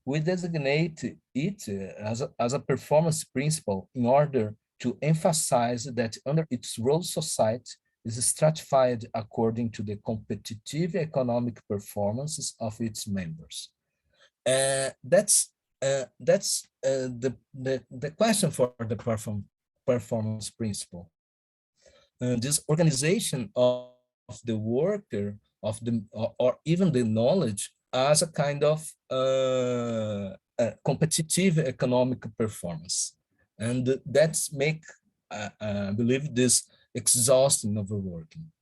"We designate it as a performance principle in order to emphasize that under its role, society is stratified according to the competitive economic performances of its members." That's the question for the performance principle. This organization of the worker, or even the knowledge as a kind of competitive economic performance. And that's make, I believe, this exhausting overworking.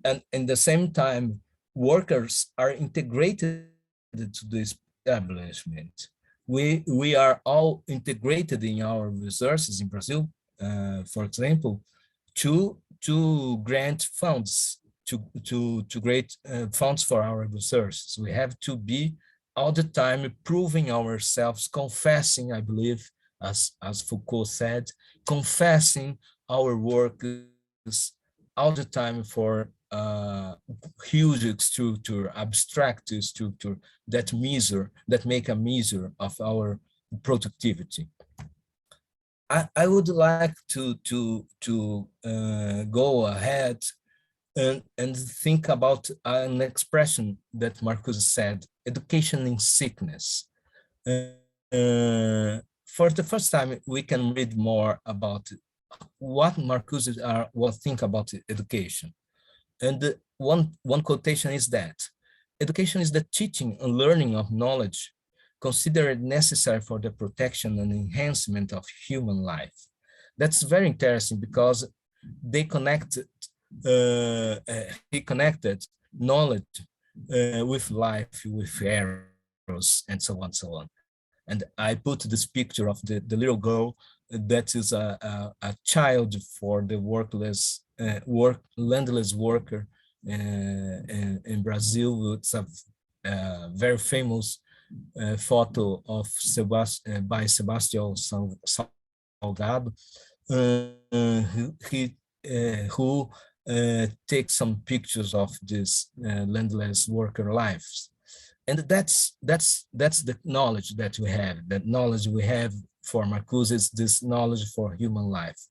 And in the same time, workers are integrated to this establishment. We are all integrated in our resources in Brazil, for example, to grant funds, to grant funds for our resources. We have to be all the time proving ourselves, confessing, I believe, as Foucault said, confessing our work all the time for huge structure, abstract structure that make a measure of our productivity. I would like to go ahead and think about an expression that Marcuse said, education in sickness. For the first time, we can read more about what Marcuse will think about education. And one quotation is that education is the teaching and learning of knowledge considered necessary for the protection and enhancement of human life. That's very interesting because they he connected knowledge with life, with arrows, and so on, so on. And I put this picture of the little girl that is a child for the landless worker in Brazil. It's a very famous photo of by Sebastião Salgado, who takes some pictures of this landless worker lives. And that's the knowledge that we have. That knowledge we have for Marcuse is this knowledge for human life.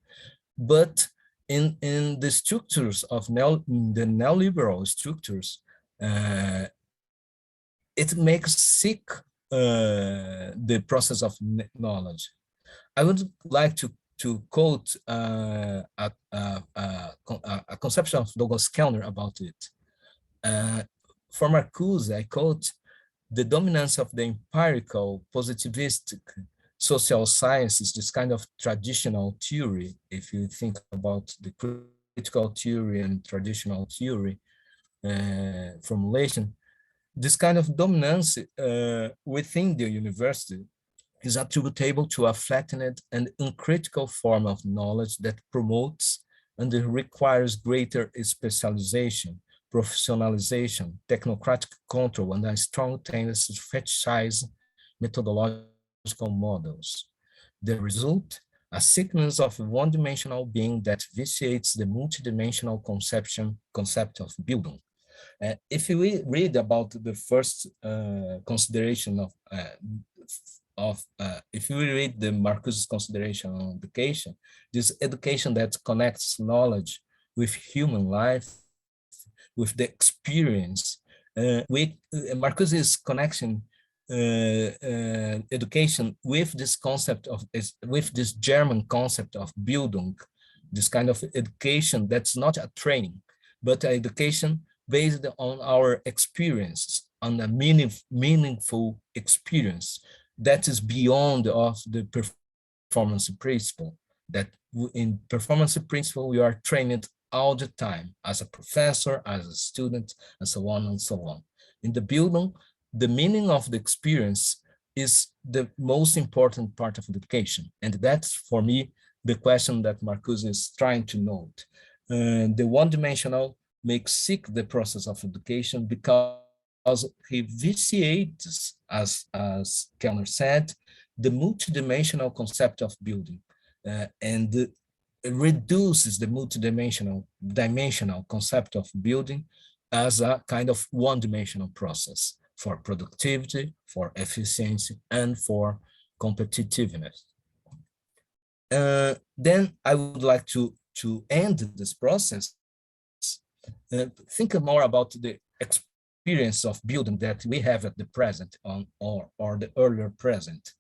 But in the structures of the neoliberal structures, it makes sick the process of knowledge. I would like to quote a conception of Douglas Kellner about it. For Marcuse, I quote, "The dominance of the empirical, positivistic social sciences, this kind of traditional theory, if you think about the critical theory and traditional theory formulation, this kind of dominance within the university is attributable to a flattened and uncritical form of knowledge that promotes and requires greater specialization, professionalization, technocratic control, and a strong tendency to fetishize methodological models. The result, a sickness of a one-dimensional being that vitiates the multidimensional concept of Bildung." If we read about the first consideration if we read the Marcuse's consideration on education, this education that connects knowledge with human life, with the experience, Marcuse's connection education with this concept of with this German concept of Bildung, this kind of education that's not a training, but an education based on our experience, on a meaningful experience that is beyond of the performance principle. That in performance principle, we are trained all the time as a professor, as a student, and so on and so on. In the Bildung, the meaning of the experience is the most important part of education. And that's, for me, the question that Marcuse is trying to note. The one-dimensional makes sick the process of education because he vitiates, as Kellner said, the multidimensional concept of building and reduces the dimensional concept of building as a kind of one-dimensional process for productivity, for efficiency, and for competitiveness. Then I would like to end this process, think more about the experience of building that we have at the present or the earlier present.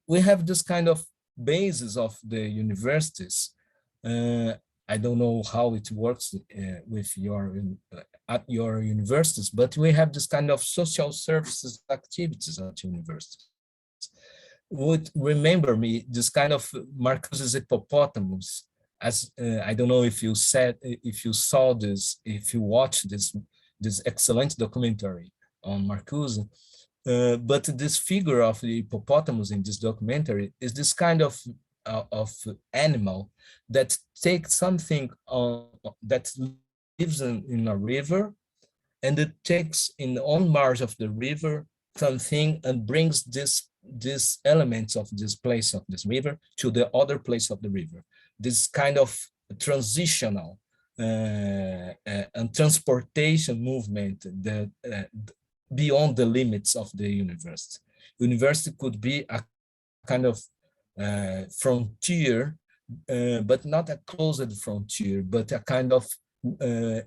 We have this kind of basis of the universities. I don't know how it works with your at your universities, but we have this kind of social services activities at universities. Would remember me this kind of Marcuse's hippopotamus, as I don't know if you saw this, if you watched this excellent documentary on Marcuse. But this figure of the hippopotamus in this documentary is this kind of animal that takes something that lives in a river, and it takes in on margin of the river something and brings this elements of this place of this river to the other place of the river. This kind of transitional and transportation movement that beyond the limits of the university. University could be a kind of frontier, but not a closed frontier, but a kind of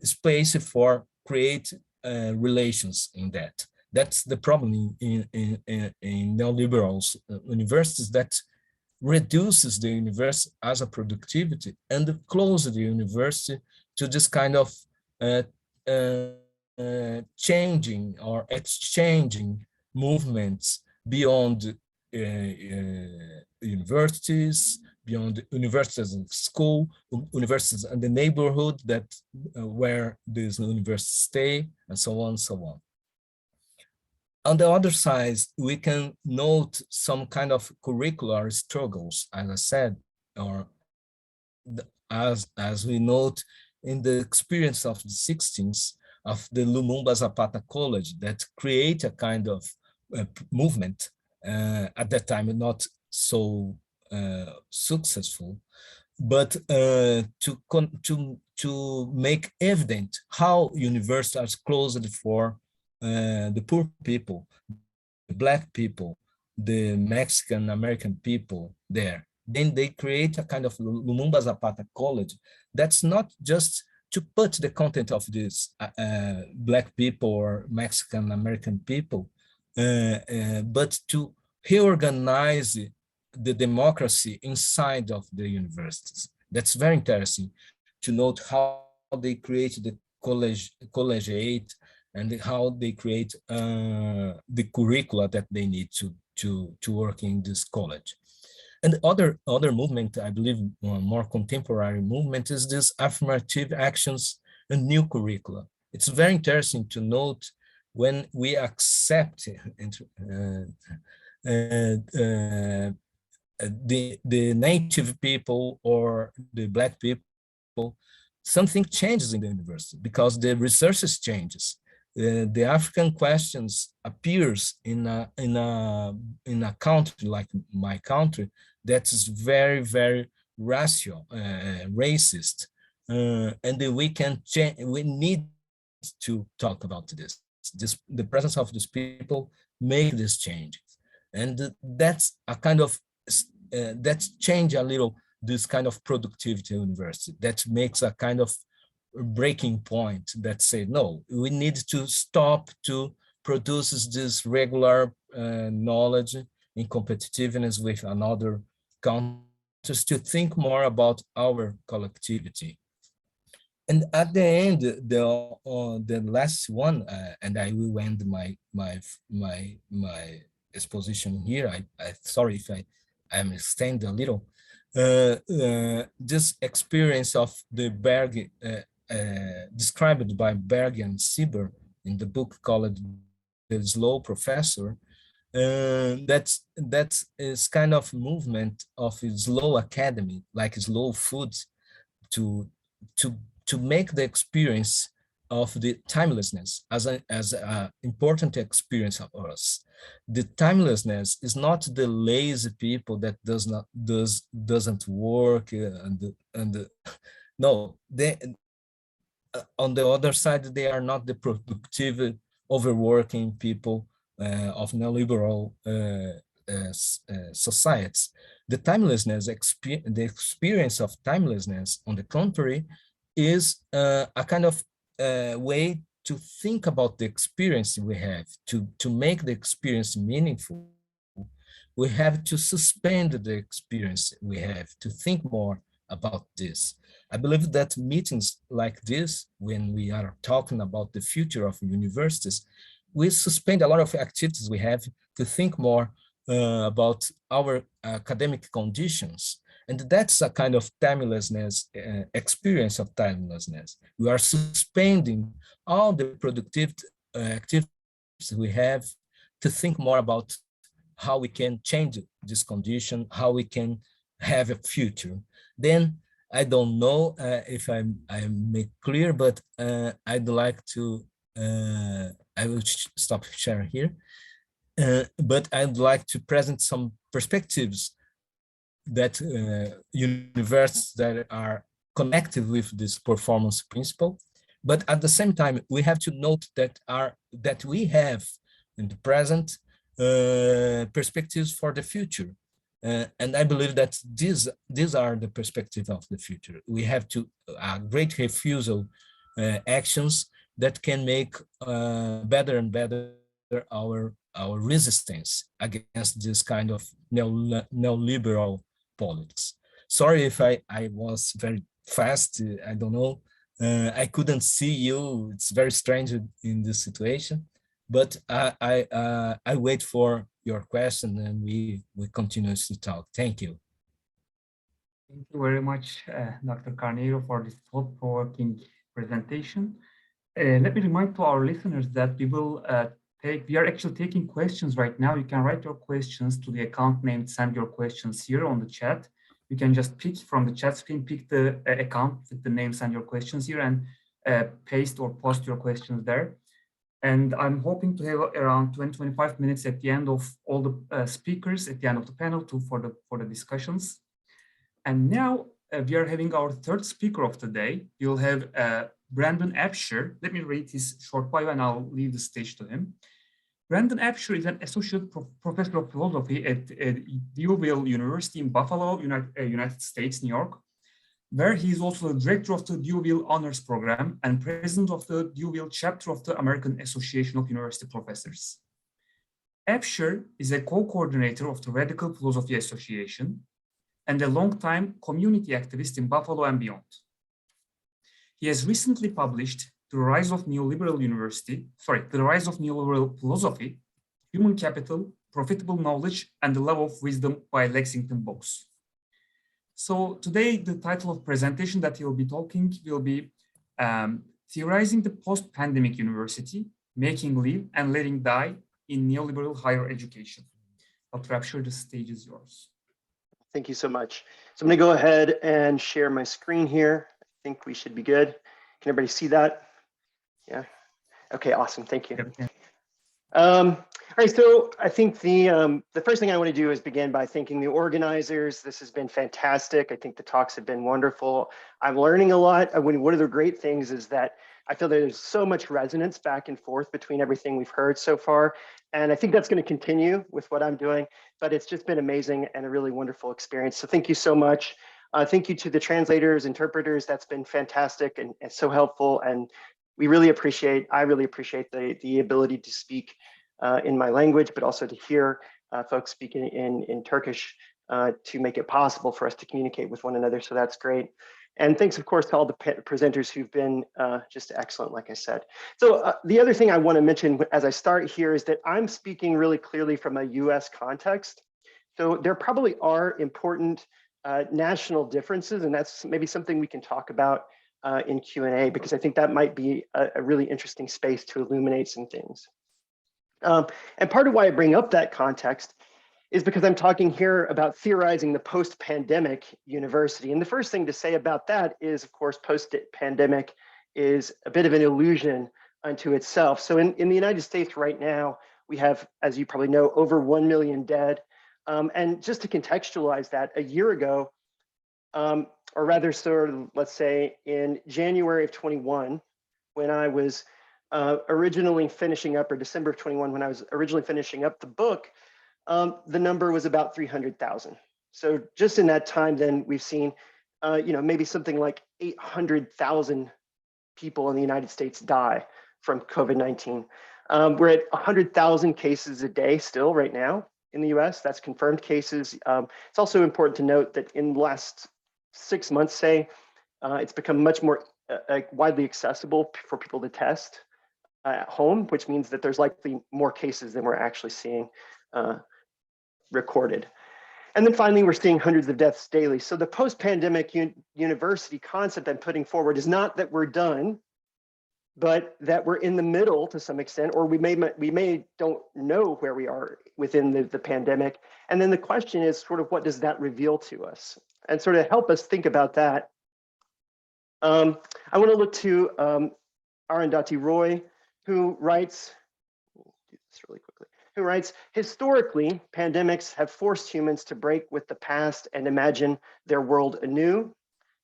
space for create relations in that. That's the problem in neoliberals universities, that reduces the university as a productivity and closes the university to this kind of changing or exchanging movements beyond universities, beyond universities and school, universities and the neighborhood that where these universities stay, and so on and so on. On the other side, we can note some kind of curricular struggles, as I said, or as we note in the experience of the 16th of the Lumumba Zapata College that create a kind of movement at that time not so successful, but to make evident how universities are closed for the poor people, the Black people, the Mexican American people there. Then they create a kind of Lumumba Zapata College that's not just to put the content of this Black people or Mexican American people, but to reorganize the democracy inside of the universities. That's very interesting to note how they create the collegiate and how they create the curricula that they need to work in this college. And other movement, I believe, more contemporary movement is this affirmative actions and new curricula. It's very interesting to note when we accept the native people or the Black people, something changes in the university because the resources changes. The African questions appears in a country like my country that is very, very racial, racist, and we can change. We need to talk about this. The presence of these people make this change, and that's a kind of that's change a little this kind of productivity university that makes a kind of breaking point that say, no, we need to stop to produce this regular knowledge in competitiveness with another countries, to think more about our collectivity. And at the end, the last one, and I will end my exposition here. I sorry if I'm extending a little. This experience of the Berg, described by Berg and Sieber in the book called The Slow Professor, that is kind of movement of a slow academy, like slow food, to make the experience of the timelessness as a important experience of us. The timelessness is not the lazy people that doesn't work and no, they on the other side, they are not the productive, overworking people of neoliberal societies. The timelessness, the experience of timelessness, on the contrary, is a kind of way to think about the experience we have, to make the experience meaningful. We have to suspend the experience we have, to think more about this. I believe that meetings like this, when we are talking about the future of universities, we suspend a lot of activities we have to think more about our academic conditions. And that's a kind of timelessness, experience of timelessness. We are suspending all the productive activities we have to think more about how we can change this condition, how we can have a future. Then I don't know if I make clear, but I'd like to, I will stop sharing here. But I'd like to present some perspectives that universities that are connected with this performance principle. But at the same time, we have to note that we have in the present perspectives for the future. And I believe that these are the perspectives of the future. We have to great refusal actions that can make better and better our resistance against this kind of neoliberal politics. Sorry if I was very fast. I don't know. I couldn't see you. It's very strange in this situation. But I wait for your question and we continuously talk. Thank you. Thank you very much, Dr. Carneiro, for this thought-provoking presentation. Let me remind to our listeners that we are actually taking questions right now. You can write your questions to the account named Send Your Questions here on the chat. You can just pick from the chat screen, pick the account with the name Send Your Questions here and paste or post your questions there. And I'm hoping to have around 20-25 minutes at the end of all the speakers at the end of the panel for the discussions. And now we are having our third speaker of the day. You'll have Brandon Absher. Let me read his short bio and I'll leave the stage to him. Brandon Absher is an associate professor of philosophy at Biopolitical University in Buffalo, United States, New York, where he is also the director of the Dewey Honors Program and president of the Dewey Chapter of the American Association of University Professors. Absher is a co-coordinator of the Radical Philosophy Association and a longtime community activist in Buffalo and beyond. He has recently published The Rise of Neoliberal Philosophy, Human Capital, Profitable Knowledge, and the Love of Wisdom by Lexington Books. So today, the title of presentation that he'll be talking will be Theorizing the Post-Pandemic University, Making Live and Letting Die in Neoliberal Higher Education. Dr. Absher, the stage is yours. Thank you so much. So I'm going to go ahead and share my screen here. I think we should be good. Can everybody see that? Yeah. Okay, awesome. Thank you. All right, so I think the first thing I want to do is begin by thanking the organizers. This has been fantastic. I think the talks have been wonderful. I'm learning a lot. One of the great things is that I feel there's so much resonance back and forth between everything we've heard so far. And I think that's going to continue with what I'm doing, but it's just been amazing and a really wonderful experience. So thank you so much. Thank you to the translators, interpreters. That's been fantastic and so helpful. And I really appreciate the ability to speak in my language, but also to hear folks speaking in Turkish to make it possible for us to communicate with one another. So that's great. And thanks, of course, to all the presenters who've been just excellent, like I said. So the other thing I want to mention as I start here is that I'm speaking really clearly from a US context. So there probably are important national differences, and that's maybe something we can talk about in Q&A, because I think that might be a really interesting space to illuminate some things. And part of why I bring up that context is because I'm talking here about theorizing the post-pandemic university. And the first thing to say about that is, of course, post-pandemic is a bit of an illusion unto itself. So in the United States right now, we have, as you probably know, over 1 million dead. And just to contextualize that, a year ago, or rather sort of, let's say in January of 21, when I was originally finishing up, or December of 21, when I was originally finishing up the book, the number was about 300,000. So just in that time, then we've seen, maybe something like 800,000 people in the United States die from COVID-19. We're at 100,000 cases a day still right now in the US. That's confirmed cases. It's also important to note that in the last 6 months, say, it's become much more widely accessible for people to test at home, which means that there's likely more cases than we're actually seeing recorded. And then finally, we're seeing hundreds of deaths daily. So the post-pandemic university concept I'm putting forward is not that we're done, but that we're in the middle to some extent, or we may don't know where we are within the pandemic. And then the question is sort of, what does that reveal to us? And sort of help us think about that. I want to look to Arundhati Roy, who writes, do this really quickly, who writes, historically, pandemics have forced humans to break with the past and imagine their world anew.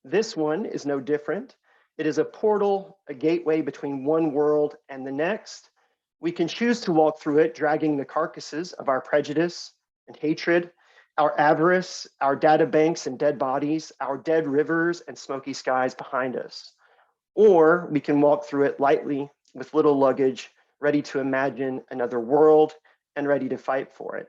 This one is no different. It is a portal, a gateway between one world and the next. We can choose to walk through it, dragging the carcasses of our prejudice and hatred, our avarice, our data banks and dead bodies, our dead rivers and smoky skies behind us. Or we can walk through it lightly with little luggage, ready to imagine another world and ready to fight for it.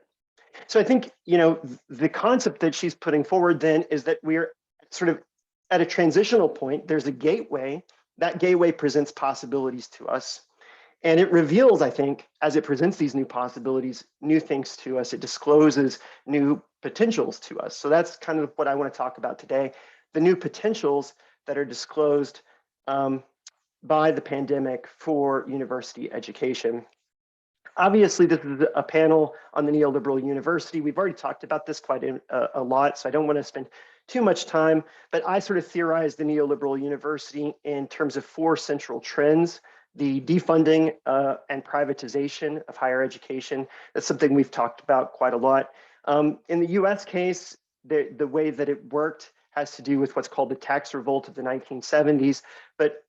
So I think, the concept that she's putting forward then is that we're sort of at a transitional point. There's a gateway. That gateway presents possibilities to us. And it reveals, I think, as it presents these new possibilities, new things to us. It discloses new potentials to us. So that's kind of what I want to talk about today, the new potentials that are disclosed by the pandemic for university education. Obviously, this is a panel on the Neoliberal University. We've already talked about this quite a lot, so I don't want to spend too much time, but I sort of theorized the Neoliberal University in terms of 4 central trends: the defunding and privatization of higher education. That's something we've talked about quite a lot. In the US case, the way that it worked has to do with what's called the tax revolt of the 1970s, but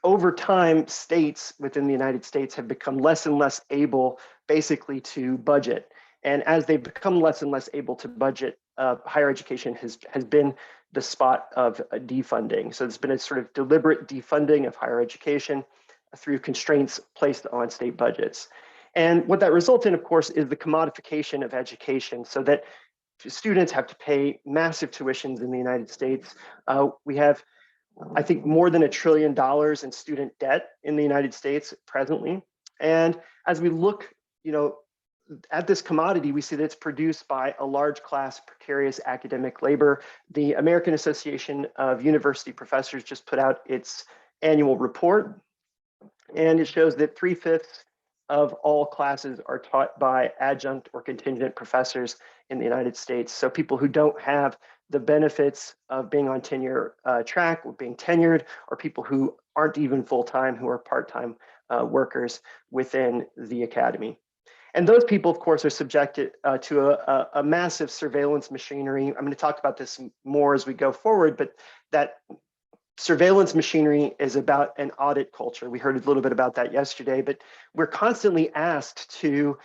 over time, states within the United States have become less and less able basically to budget. And as they've become less and less able to budget, higher education has been the spot of defunding. So there's been a sort of deliberate defunding of higher education through constraints placed on state budgets. And what that results in, of course, is the commodification of education, so that students have to pay massive tuitions in the United States. We have, I think, more than $1 trillion in student debt in the United States presently. And as we look, at this commodity, we see that it's produced by a large class of precarious academic labor. The American Association of University Professors just put out its annual report, and it shows that 3/5 of all classes are taught by adjunct or contingent professors in the United States. So people who don't have the benefits of being on tenure track or being tenured, or people who aren't even full-time, who are part-time workers within the academy. And those people, of course, are subjected to a massive surveillance machinery. I'm going to talk about this more as we go forward, but that surveillance machinery is about an audit culture. We heard a little bit about that yesterday, but we're constantly asked to,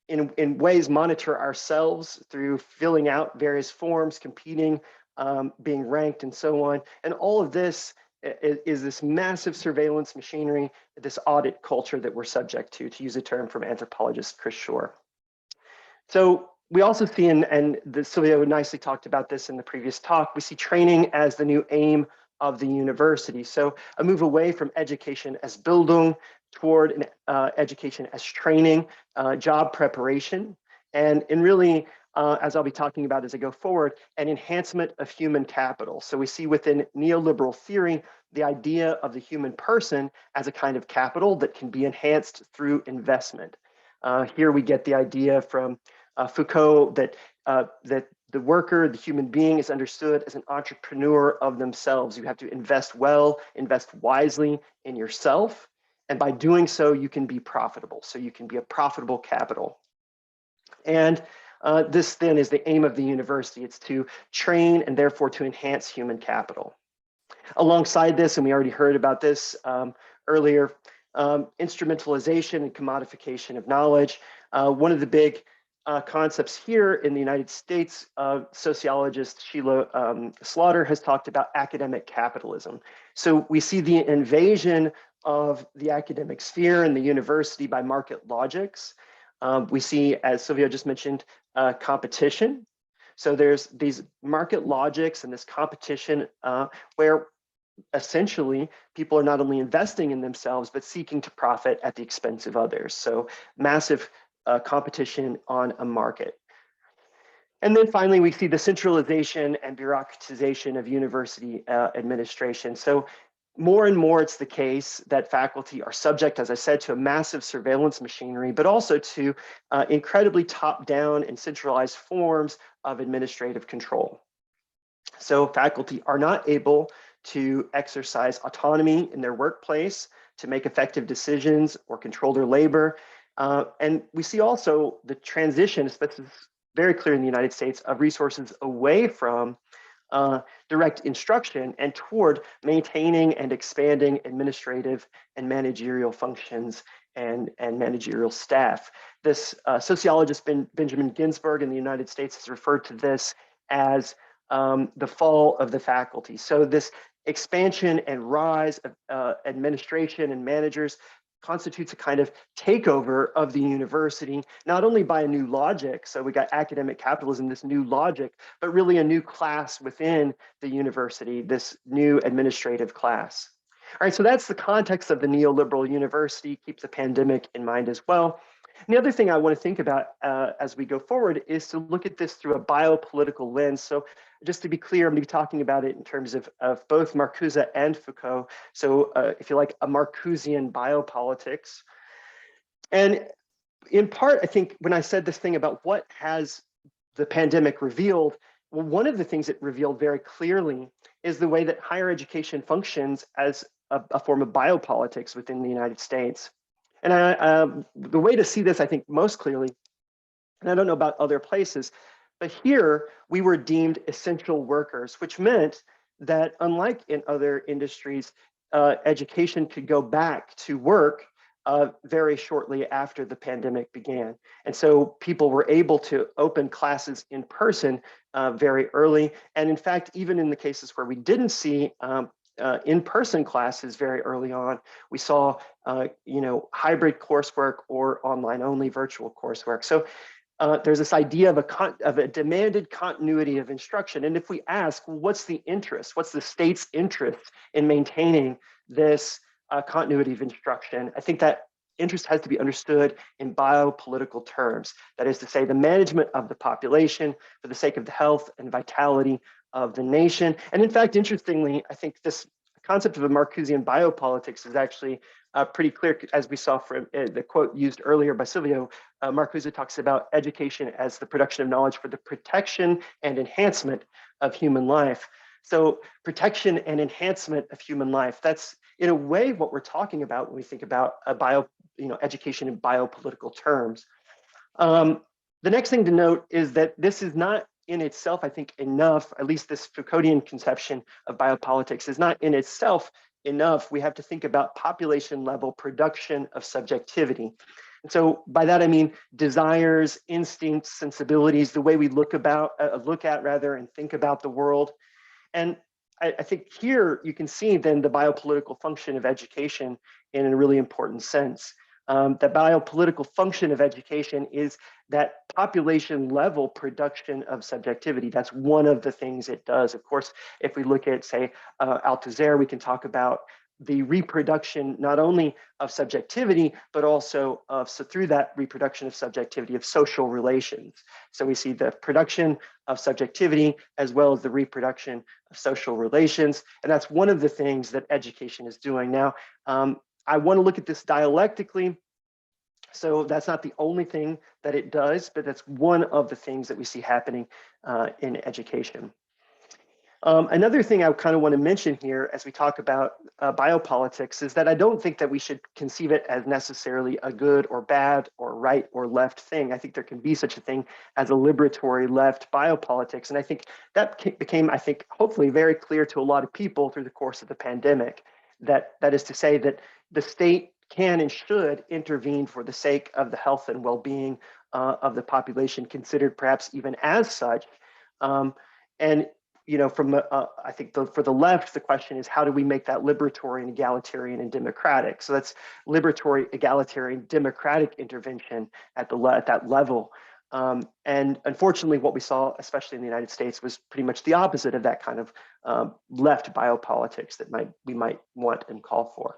in ways, monitor ourselves through filling out various forms, competing, being ranked, and so on. And all of this is this massive surveillance machinery, this audit culture that we're subject to use a term from anthropologist Chris Shore. So we also see, and Silvio nicely talked about this in the previous talk, we see training as the new aim of the university. So a move away from education as Bildung toward education as training, job preparation, and really, as I'll be talking about as I go forward, an enhancement of human capital. So we see within neoliberal theory, the idea of the human person as a kind of capital that can be enhanced through investment. Here we get the idea from Foucault that the worker, the human being, is understood as an entrepreneur of themselves. You have to invest well, invest wisely in yourself. And by doing so, you can be profitable. So you can be a profitable capital. And this then is the aim of the university. It's to train and therefore to enhance human capital. Alongside this, and we already heard about this earlier, instrumentalization and commodification of knowledge. One of the big concepts here in the United States, sociologist Sheila Slaughter has talked about academic capitalism. So we see the invasion of the academic sphere and the university by market logics. We see, as Silvio just mentioned, competition. So there's these market logics and this competition where essentially people are not only investing in themselves, but seeking to profit at the expense of others. So massive competition on a market. And then finally, we see the centralization and bureaucratization of university administration. So more and more, it's the case that faculty are subject, as I said, to a massive surveillance machinery, but also to incredibly top-down and centralized forms of administrative control. So faculty are not able to exercise autonomy in their workplace, to make effective decisions or control their labor. And we see also the transition, especially very clear in the United States, of resources away from direct instruction and toward maintaining and expanding administrative and managerial functions and managerial staff. This sociologist Benjamin Ginsberg in the United States has referred to this as the fall of the faculty. So this expansion and rise of administration and managers constitutes a kind of takeover of the university, not only by a new logic, so we got academic capitalism, this new logic, but really a new class within the university, this new administrative class. All right, so that's the context of the neoliberal university, keep the pandemic in mind as well. And the other thing I want to think about as we go forward is to look at this through a biopolitical lens. So just to be clear, I'm going to be talking about it in terms of both Marcuse and Foucault. So if you like, a Marcusean biopolitics. And in part, I think when I said this thing about what has the pandemic revealed, well, one of the things it revealed very clearly is the way that higher education functions as a form of biopolitics within the United States. And the way to see this, I think, most clearly, and I don't know about other places, but here we were deemed essential workers, which meant that unlike in other industries, education could go back to work very shortly after the pandemic began. And so people were able to open classes in person very early. And in fact, even in the cases where we didn't see in-person classes very early on, we saw hybrid coursework or online-only virtual coursework. So there's this idea of a demanded continuity of instruction. And if we ask, well, what's the interest? What's the state's interest in maintaining this continuity of instruction? I think that interest has to be understood in biopolitical terms. That is to say, the management of the population for the sake of the health and vitality of the nation. And in fact, interestingly, I think this concept of a Marcusean biopolitics is actually pretty clear, as we saw from the quote used earlier by Silvio. Marcuse talks about education as the production of knowledge for the protection and enhancement of human life. So protection and enhancement of human life, that's in a way what we're talking about when we think about education in biopolitical terms. The next thing to note is that this is not in itself, I think, enough, at least this Foucauldian conception of biopolitics is not in itself enough. We have to think about population level production of subjectivity. And so by that, I mean desires, instincts, sensibilities, the way we look at and think about the world. And I think here you can see then the biopolitical function of education in a really important sense. The biopolitical function of education is that population level production of subjectivity. That's one of the things it does. Of course, if we look at, say, Althusser, we can talk about the reproduction not only of subjectivity, but also through that reproduction of subjectivity of social relations. So we see the production of subjectivity as well as the reproduction of social relations. And that's one of the things that education is doing. Now, I want to look at this dialectically. So that's not the only thing that it does, but that's one of the things that we see happening in education. Another thing I kind of want to mention here as we talk about biopolitics is that I don't think that we should conceive it as necessarily a good or bad or right or left thing. I think there can be such a thing as a liberatory left biopolitics. And I think that became, I think, hopefully very clear to a lot of people through the course of the pandemic. That is to say that the state can and should intervene for the sake of the health and well-being of the population, considered perhaps even as such. And you know, from I think for the left, the question is how do we make that liberatory and egalitarian and democratic? So that's liberatory, egalitarian, democratic intervention at that level. And unfortunately, what we saw, especially in the United States, was pretty much the opposite of that kind of left biopolitics that we might want and call for.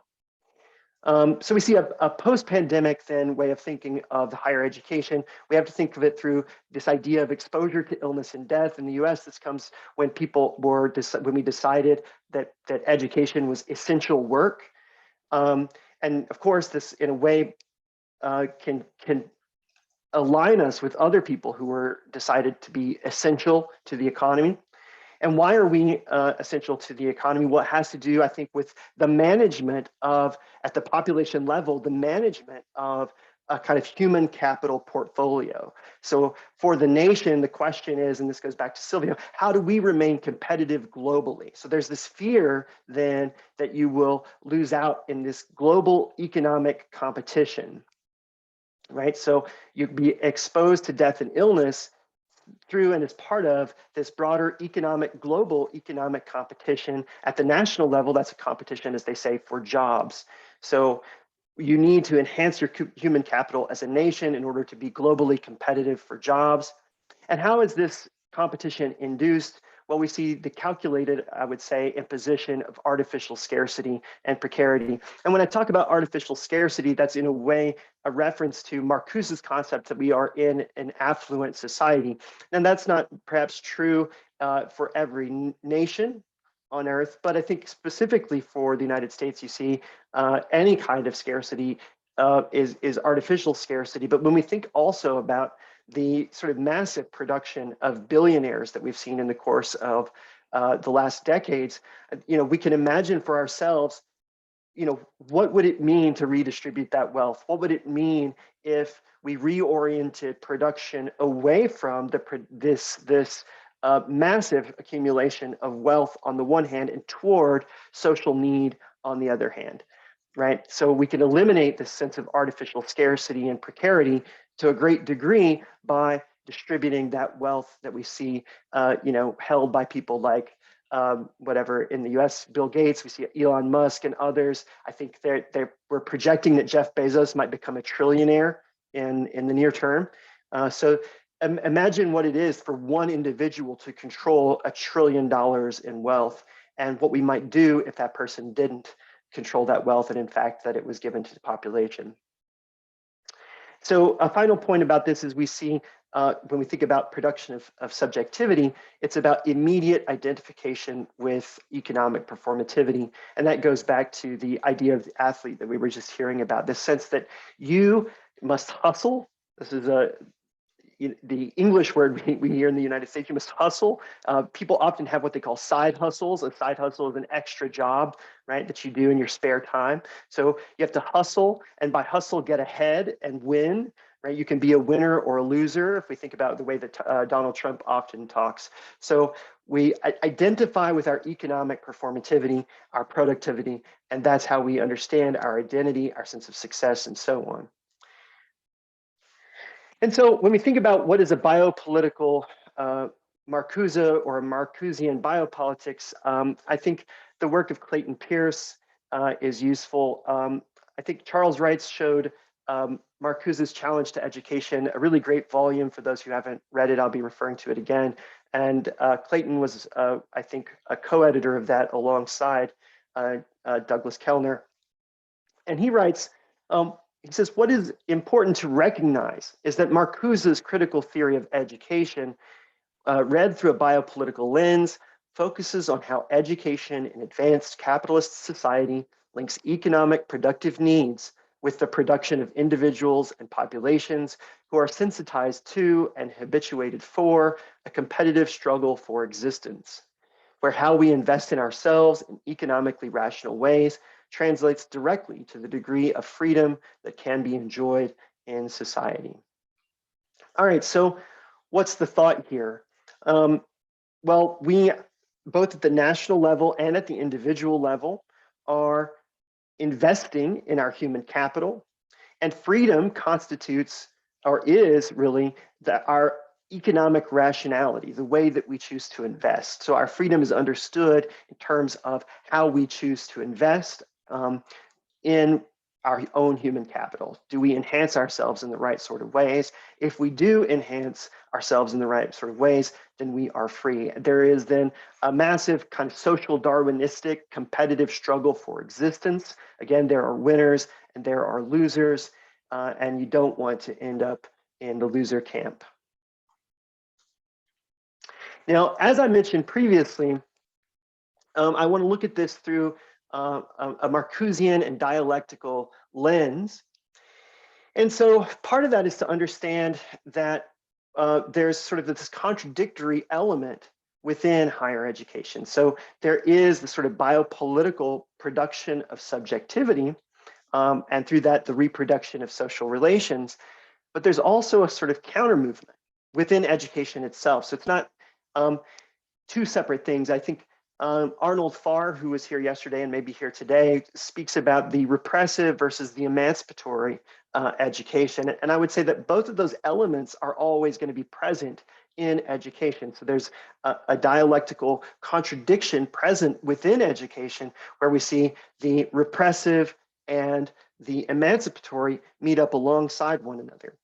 So we see a post-pandemic then way of thinking of the higher education. We have to think of it through this idea of exposure to illness and death. In the US, this comes when when we decided that education was essential work. And of course, this in a way can align us with other people who were decided to be essential to the economy. And why are we essential to the economy? Well, it has to do, I think, with the management of, at the population level, the management of a kind of human capital portfolio. So for the nation, the question is, and this goes back to Silvio, how do we remain competitive globally? So there's this fear then that you will lose out in this global economic competition, right? So you'd be exposed to death and illness through and as part of this broader global economic competition. At the national level, that's a competition, as they say, for jobs. So you need to enhance your human capital as a nation in order to be globally competitive for jobs. And how is this competition induced? Well, we see the calculated, I would say, imposition of artificial scarcity and precarity. And when I talk about artificial scarcity, that's in a way a reference to Marcuse's concept that we are in an affluent society. And that's not perhaps true for every nation on Earth, but I think specifically for the United States, you see any kind of scarcity is artificial scarcity. But when we think also about the sort of massive production of billionaires that we've seen in the course of the last decades, you know, we can imagine for ourselves, you know, what would it mean to redistribute that wealth? What would it mean if we reoriented production away from this massive accumulation of wealth on the one hand and toward social need on the other hand, right? So we can eliminate this sense of artificial scarcity and precarity to a great degree by distributing that wealth that we see, you know, held by people like whatever in the US, Bill Gates, we see Elon Musk and others. I think we're projecting that Jeff Bezos might become a trillionaire in the near term. So imagine what it is for one individual to control $1 trillion in wealth, and what we might do if that person didn't control that wealth and in fact that it was given to the population. So a final point about this is we see when we think about production of subjectivity, it's about immediate identification with economic performativity. And that goes back to the idea of the athlete that we were just hearing about, this sense that you must hustle. This is the English word we hear in the United States, you must hustle. People often have what they call side hustles. A side hustle is an extra job, right, that you do in your spare time. So you have to hustle, and by hustle, get ahead and win, right? You can be a winner or a loser if we think about the way that Donald Trump often talks. So we identify with our economic performativity, our productivity, and that's how we understand our identity, our sense of success, and so on. And so when we think about what is a biopolitical Marcuse or a Marcusian biopolitics, I think the work of Clayton Pierce is useful. I think Charles Reitz showed Marcuse's Challenge to Education, a really great volume. For those who haven't read it, I'll be referring to it again. And Clayton was, I think, a co-editor of that alongside Douglas Kellner. And he writes, he says, what is important to recognize is that Marcuse's critical theory of education, read through a biopolitical lens, focuses on how education in advanced capitalist society links economic productive needs with the production of individuals and populations who are sensitized to and habituated for a competitive struggle for existence, where how we invest in ourselves in economically rational ways translates directly to the degree of freedom that can be enjoyed in society. All right, so what's the thought here? Well, we, both at the national level and at the individual level, are investing in our human capital, and freedom constitutes, or is really, our economic rationality, the way that we choose to invest. So our freedom is understood in terms of how we choose to invest in our own human capital. Do we enhance ourselves in the right sort of ways? If we do enhance ourselves in the right sort of ways, then we are free. There is then a massive kind of social Darwinistic competitive struggle for existence. Again, there are winners and there are losers, and you don't want to end up in the loser camp. Now, as I mentioned previously, I want to look at this through a Marcusean and dialectical lens. And so part of that is to understand that there's sort of this contradictory element within higher education. So there is the sort of biopolitical production of subjectivity, and through that, the reproduction of social relations. But there's also a sort of counter movement within education itself. So it's not two separate things. I think Arnold Farr, who was here yesterday and maybe here today, speaks about the repressive versus the emancipatory education. And I would say that both of those elements are always going to be present in education. So there's a dialectical contradiction present within education where we see the repressive and the emancipatory meet up alongside one another.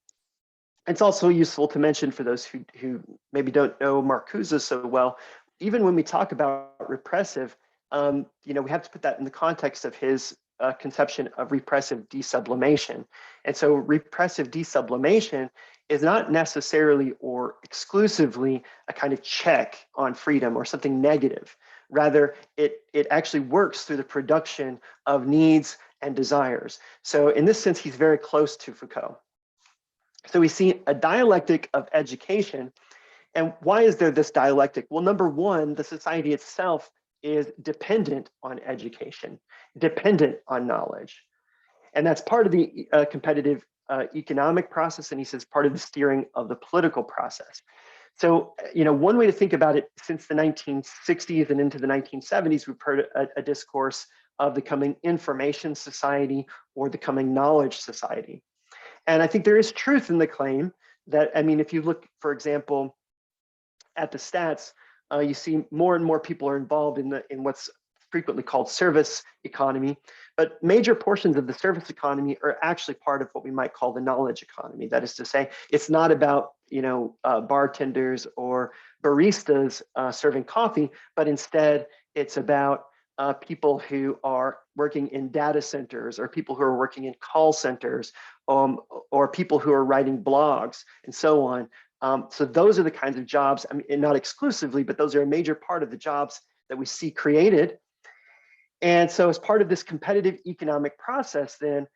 It's also useful to mention for those who maybe don't know Marcuse so well, even when we talk about repressive, we have to put that in the context of his conception of repressive desublimation. And so repressive desublimation is not necessarily or exclusively a kind of check on freedom or something negative. Rather, it actually works through the production of needs and desires. So in this sense, he's very close to Foucault. So we see a dialectic of education. And why is there this dialectic? Well, number one, the society itself is dependent on education, dependent on knowledge. And that's part of the competitive economic process, and he says part of the steering of the political process. So, one way to think about it, since the 1960s and into the 1970s, we've heard a discourse of the coming information society or the coming knowledge society. And I think there is truth in the claim that, if you look, for example, at the stats, you see more and more people are involved in what's frequently called service economy, but major portions of the service economy are actually part of what we might call the knowledge economy. That is to say, it's not about bartenders or baristas serving coffee, but instead it's about people who are working in data centers, or people who are working in call centers, or people who are writing blogs and so on. So those are the kinds of jobs, not exclusively, but those are a major part of the jobs that we see created. And so as part of this competitive economic process, then,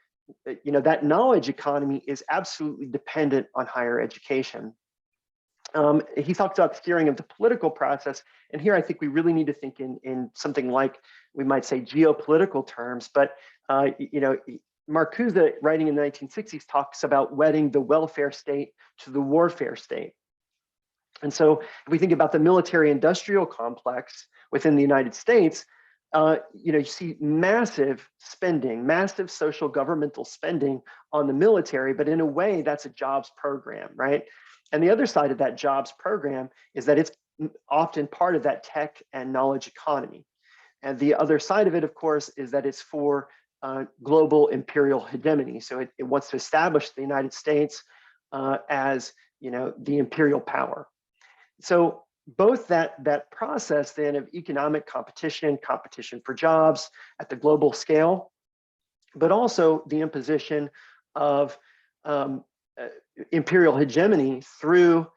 that knowledge economy is absolutely dependent on higher education. He talked about steering of the political process. And here I think we really need to think in something like, we might say, geopolitical terms. But, Marcuse, writing in the 1960s, talks about wedding the welfare state to the warfare state. And so if we think about the military industrial complex within the United States, you see massive spending, massive social governmental spending on the military, but in a way that's a jobs program, right? And the other side of that jobs program is that it's often part of that tech and knowledge economy. And the other side of it, of course, is that it's for global imperial hegemony. So it wants to establish the United States as the imperial power. So both that process then of economic competition for jobs at the global scale, but also the imposition of imperial hegemony through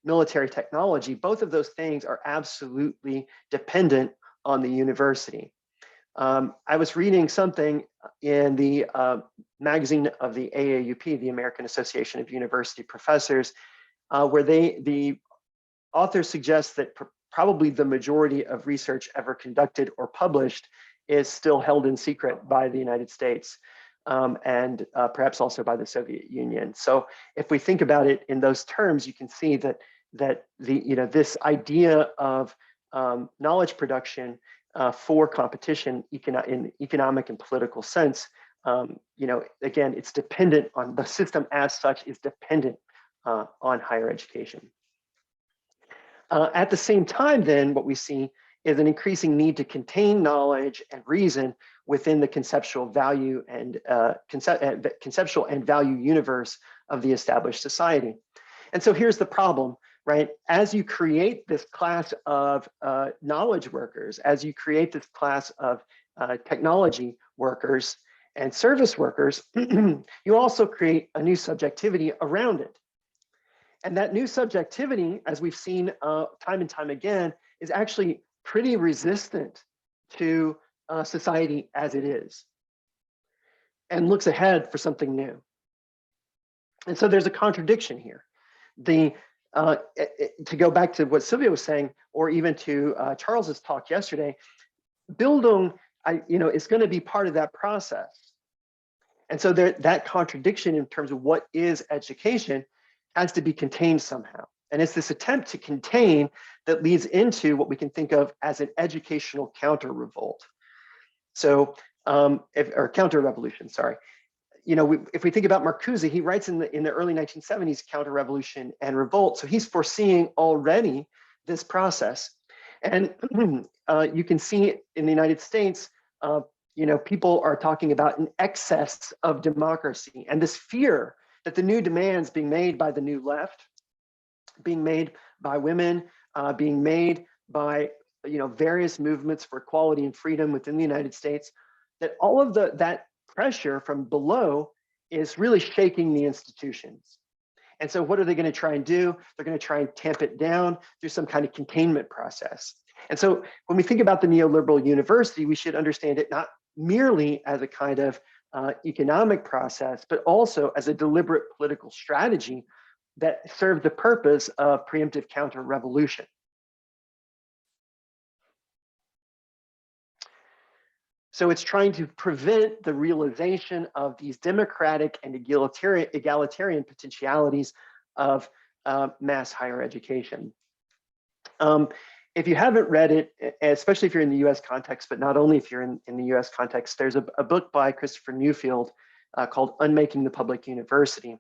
military technology, both of those things are absolutely dependent on the university. I was reading something in the magazine of the AAUP, the American Association of University Professors, where the author suggests that probably the majority of research ever conducted or published is still held in secret by the United States, and perhaps also by the Soviet Union. So if we think about it in those terms, you can see that this idea of knowledge production for competition in economic and political sense, again, it's dependent on the system as such is dependent on higher education. At the same time, then, what we see is an increasing need to contain knowledge and reason within the conceptual value and conceptual and value universe of the established society. And so here's the problem, right? As you create this class of knowledge workers, as you create this class of technology workers and service workers, you also create a new subjectivity around it. And that new subjectivity, as we've seen time and time again, is actually pretty resistant to society as it is and looks ahead for something new. And so there's a contradiction here. To go back to what Silvio was saying, or even to Charles's talk yesterday, Bildung, is going to be part of that process. And so that contradiction in terms of what is education has to be contained somehow. And it's this attempt to contain that leads into what we can think of as an educational counter-revolt. So, or counter-revolution, sorry. If we think about Marcuse, he writes in the early 1970s, counter-revolution and revolt. So he's foreseeing already this process. And you can see in the United States, people are talking about an excess of democracy and this fear that the new demands being made by the new left, being made by women, being made by various movements for equality and freedom within the United States, that all of that pressure from below is really shaking the institutions. And so what are they going to try and do? They're going to try and tamp it down through some kind of containment process. And so when we think about the neoliberal university, we should understand it not merely as a kind of economic process, but also as a deliberate political strategy that served the purpose of preemptive counter-revolution. So it's trying to prevent the realization of these democratic and egalitarian potentialities of mass higher education. If you haven't read it, especially if you're in the US context, but not only if you're in the US context, there's a book by Christopher Newfield called Unmaking the Public University.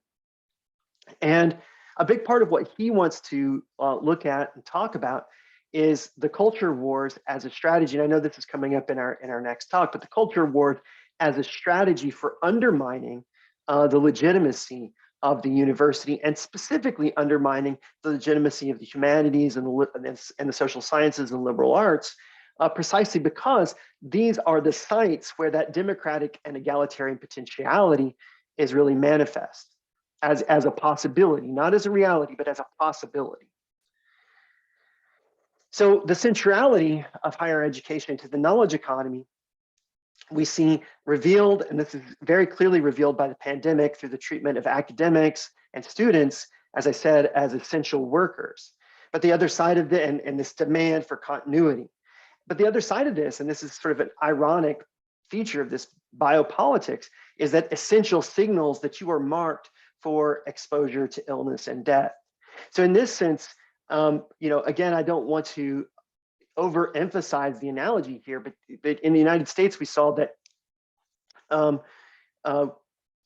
And a big part of what he wants to look at and talk about is the culture wars as a strategy. And I know this is coming up in our next talk, but the culture wars as a strategy for undermining the legitimacy of the university, and specifically undermining the legitimacy of the humanities and the social sciences and liberal arts, precisely because these are the sites where that democratic and egalitarian potentiality is really manifest as a possibility, not as a reality, but as a possibility. So the centrality of higher education to the knowledge economy we see revealed, and this is very clearly revealed by the pandemic through the treatment of academics and students, as I said, as essential workers. But the other side of it, and this demand for continuity. But the other side of this, and this is sort of an ironic feature of this biopolitics, is that essential signals that you are marked for exposure to illness and death. So in this sense, again, I don't want to overemphasize the analogy here, but in the United States, we saw that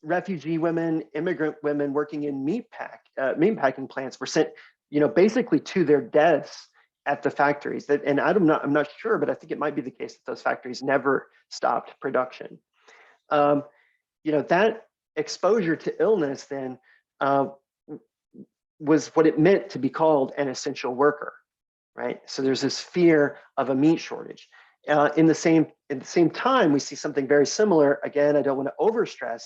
refugee women, immigrant women working in meatpacking plants were sent, basically to their deaths at the factories. And I'm not sure, but I think it might be the case that those factories never stopped production. That exposure to illness then was what it meant to be called an essential worker. Right, so there's this fear of a meat shortage. In the same time, we see something very similar. Again, I don't want to overstress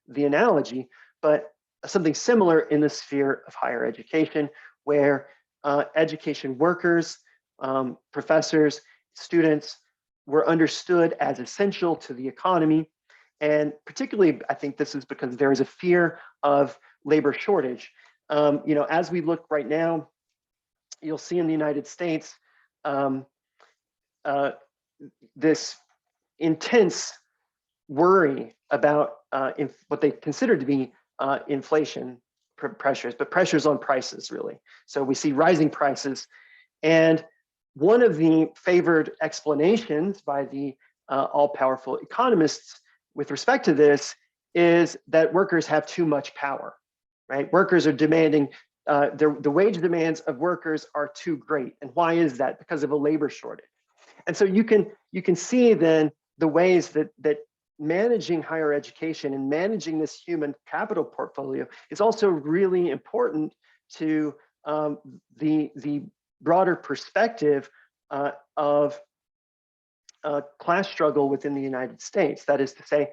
the analogy, but something similar in the sphere of higher education, where education workers, professors, students were understood as essential to the economy. And particularly, I think this is because there is a fear of labor shortage. As we look right now, you'll see in the United States this intense worry about what they consider to be inflation pressures, but pressures on prices, really. So we see rising prices. And one of the favored explanations by the all-powerful economists with respect to this is that workers have too much power, right? Workers are demanding, the wage demands of workers are too great. And why is that? Because of a labor shortage. And so you can see then the ways that managing higher education and managing this human capital portfolio is also really important to the broader perspective of class struggle within the United States. That is to say,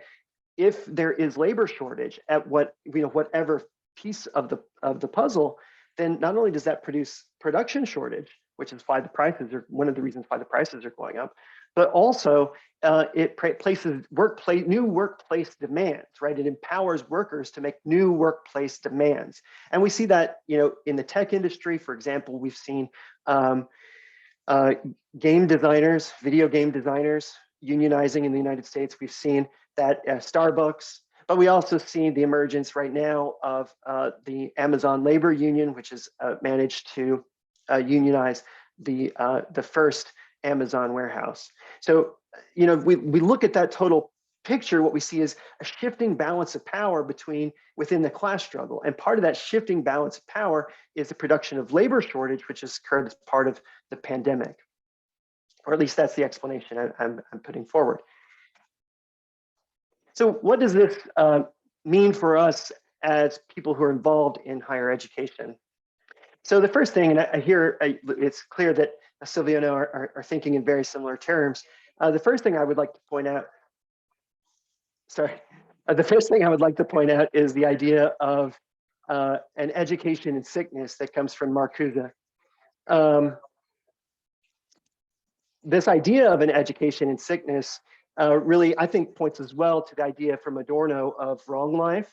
if there is labor shortage at whatever piece of the puzzle, then not only does that produce production shortage, which is why the prices are one of the reasons why the prices are going up, but also it places new workplace demands, right? It empowers workers to make new workplace demands. And we see that, in the tech industry, for example, we've seen game designers, video game designers unionizing in the United States. We've seen that Starbucks, but we also see the emergence right now of the Amazon Labor Union, which has managed to unionize the first Amazon warehouse. So, we look at that total picture, what we see is a shifting balance of power within the class struggle. And part of that shifting balance of power is the production of labor shortage, which has occurred as part of the pandemic. Or at least that's the explanation I'm putting forward. So what does this mean for us as people who are involved in higher education? So the first thing, and I hear it's clear that Silvio and I are thinking in very similar terms. The first thing I would like to point out, the first thing I would like to point out is the idea of an education in sickness that comes from Marcuse. This idea of an education in sickness really, I think, points as well to the idea from Adorno of wrong life,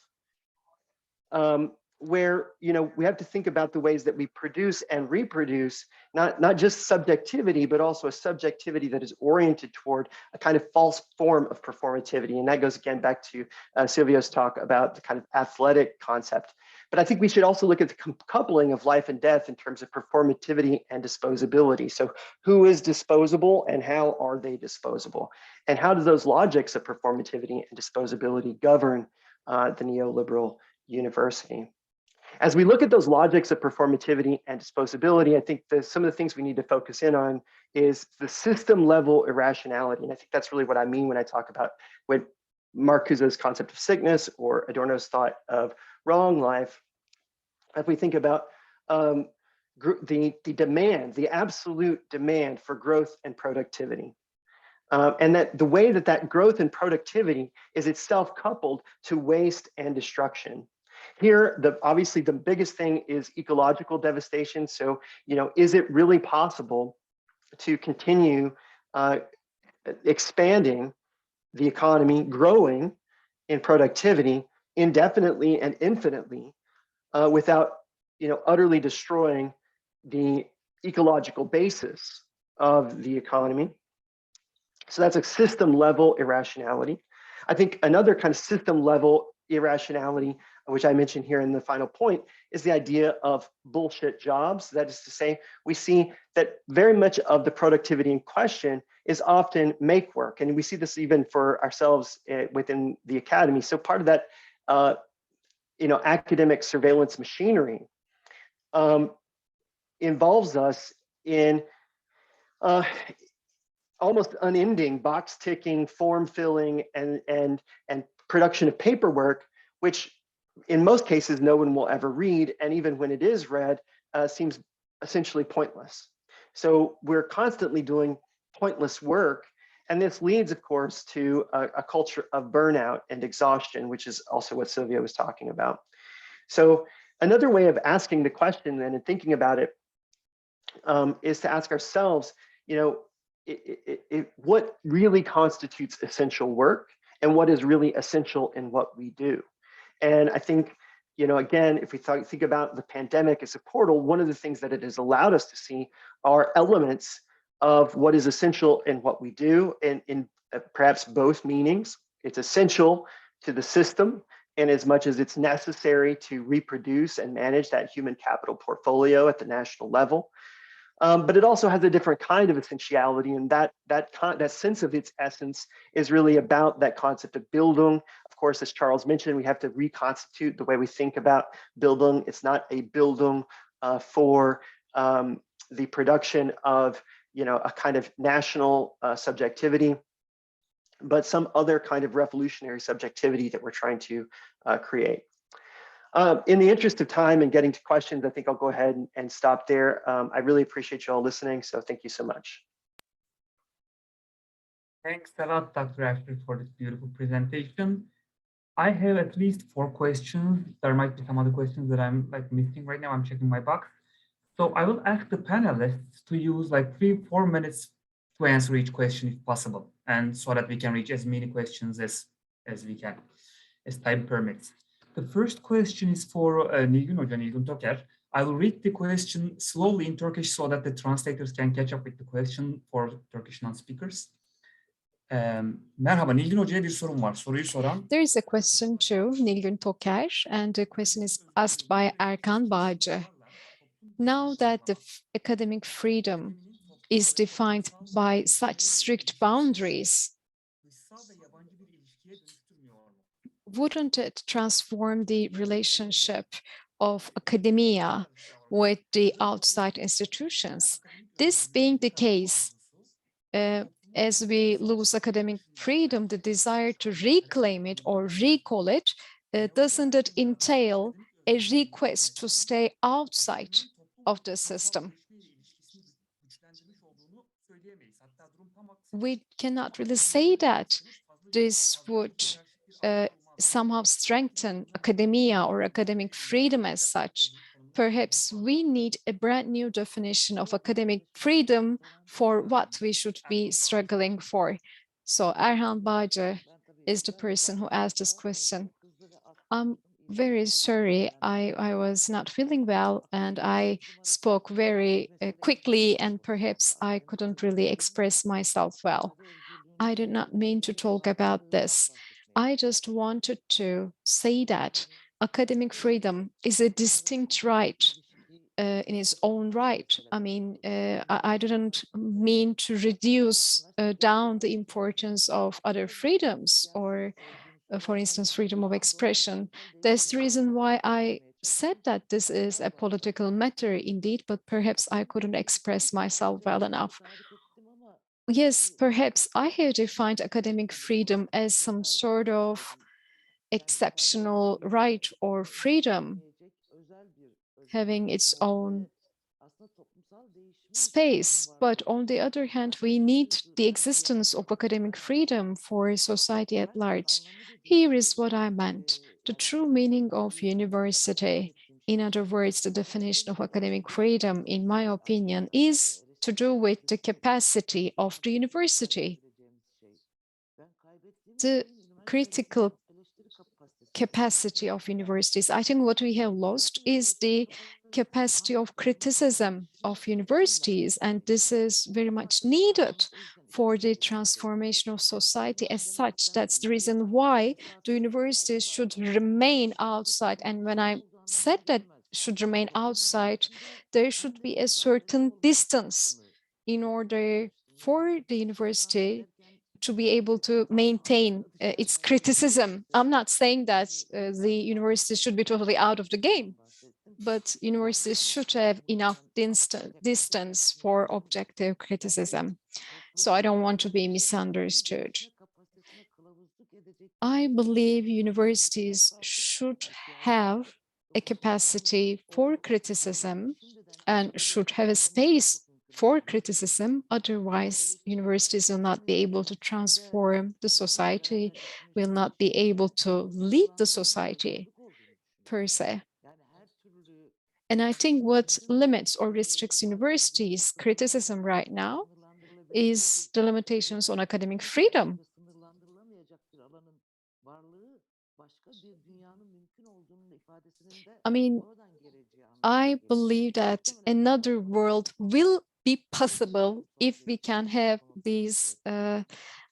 where we have to think about the ways that we produce and reproduce, not just subjectivity, but also a subjectivity that is oriented toward a kind of false form of performativity. And that goes again back to Silvio's talk about the kind of athletic concept. But I think we should also look at the coupling of life and death in terms of performativity and disposability. So who is disposable and how are they disposable? And how do those logics of performativity and disposability govern the neoliberal university? As we look at those logics of performativity and disposability, I think some of the things we need to focus in on is the system level irrationality. And I think that's really what I mean when I talk about Marcuse's concept of sickness or Adorno's thought of wrong life. If we think about the demand, the absolute demand for growth and productivity. And that the way that growth and productivity is itself coupled to waste and destruction. Here, obviously the biggest thing is ecological devastation. So, is it really possible to continue expanding the economy, growing in productivity indefinitely and infinitely without, utterly destroying the ecological basis of the economy? So that's a system level irrationality. I think another kind of system level irrationality, which I mentioned here in the final point, is the idea of bullshit jobs. That is to say, we see that very much of the productivity in question is often make work. And we see this even for ourselves within the academy. So part of that, academic surveillance machinery involves us in almost unending box ticking, form filling, and production of paperwork, which in most cases no one will ever read, and even when it is read, seems essentially pointless. So we're constantly doing pointless work, and this leads, of course, to a culture of burnout and exhaustion, which is also what Silvio was talking about. So another way of asking the question then and thinking about it is to ask ourselves, what really constitutes essential work and what is really essential in what we do. And I think, you know, again, if we think about the pandemic as a portal, one of the things that it has allowed us to see are elements of what is essential in what we do, and in perhaps both meanings. It's essential to the system in as much as it's necessary to reproduce and manage that human capital portfolio at the national level. But it also has a different kind of essentiality, and that sense of its essence is really about that concept of Bildung. Of course, as Charles mentioned, we have to reconstitute the way we think about Bildung. It's not a Bildung for the production of, you know, a kind of national subjectivity, but some other kind of revolutionary subjectivity that we're trying to create. In the interest of time and getting to questions, I think I'll go ahead and stop there. I really appreciate you all listening, so thank you so much. Thanks a lot, Dr. Absher, for this beautiful presentation. I have at least 4 questions. There might be some other questions that I'm missing right now. I'm checking my box. So I will ask the panelists to use 3-4 minutes to answer each question if possible, and so that we can reach as many questions as we can, as time permits. The first question is for Nilgün Toker. I will read the question slowly in Turkish so that the translators can catch up with the question for Turkish non-speakers. Merhaba, Nilgün Hoca'ya bir sorum var. Soruyu soran. There is a question to Nilgün Toker, and the question is asked by Erkan Bağcı. Now that the academic freedom is defined by such strict boundaries, wouldn't it transform the relationship of academia with the outside institutions? This being the case, as we lose academic freedom, the desire to reclaim it or recall it, doesn't it entail a request to stay outside of the system? We cannot really say that this would somehow strengthen academia or academic freedom as such. Perhaps we need a brand new definition of academic freedom for what we should be struggling for. So Erhan Bağcı is the person who asked this question. I'm very sorry, I was not feeling well and I spoke very quickly, and perhaps I couldn't really express myself well. I did not mean to talk about this. I just wanted to say that academic freedom is a distinct right in its own right. I mean, I didn't mean to reduce down the importance of other freedoms, or for instance, freedom of expression. That's the reason why I said that this is a political matter indeed, but perhaps I couldn't express myself well enough. Yes, perhaps I have defined academic freedom as some sort of exceptional right or freedom, having its own space. But on the other hand, we need the existence of academic freedom for society at large. Here is what I meant. The true meaning of university, in other words, the definition of academic freedom, in my opinion, is to do with the capacity of the university. The critical capacity of universities. I think what we have lost is the capacity of criticism of universities, and this is very much needed for the transformation of society as such. That's the reason why the universities should remain outside. And when I said that should remain outside, there should be a certain distance in order for the university to be able to maintain its criticism. I'm not saying that the universities should be totally out of the game, but universities should have enough distance for objective criticism. So I don't want to be misunderstood. I believe universities should have a capacity for criticism and should have a space for criticism. Otherwise, universities will not be able to transform the society, will not be able to lead the society per se. And I think what limits or restricts universities' criticism right now is the limitations on academic freedom. I mean, I believe that another world will be possible if we can have these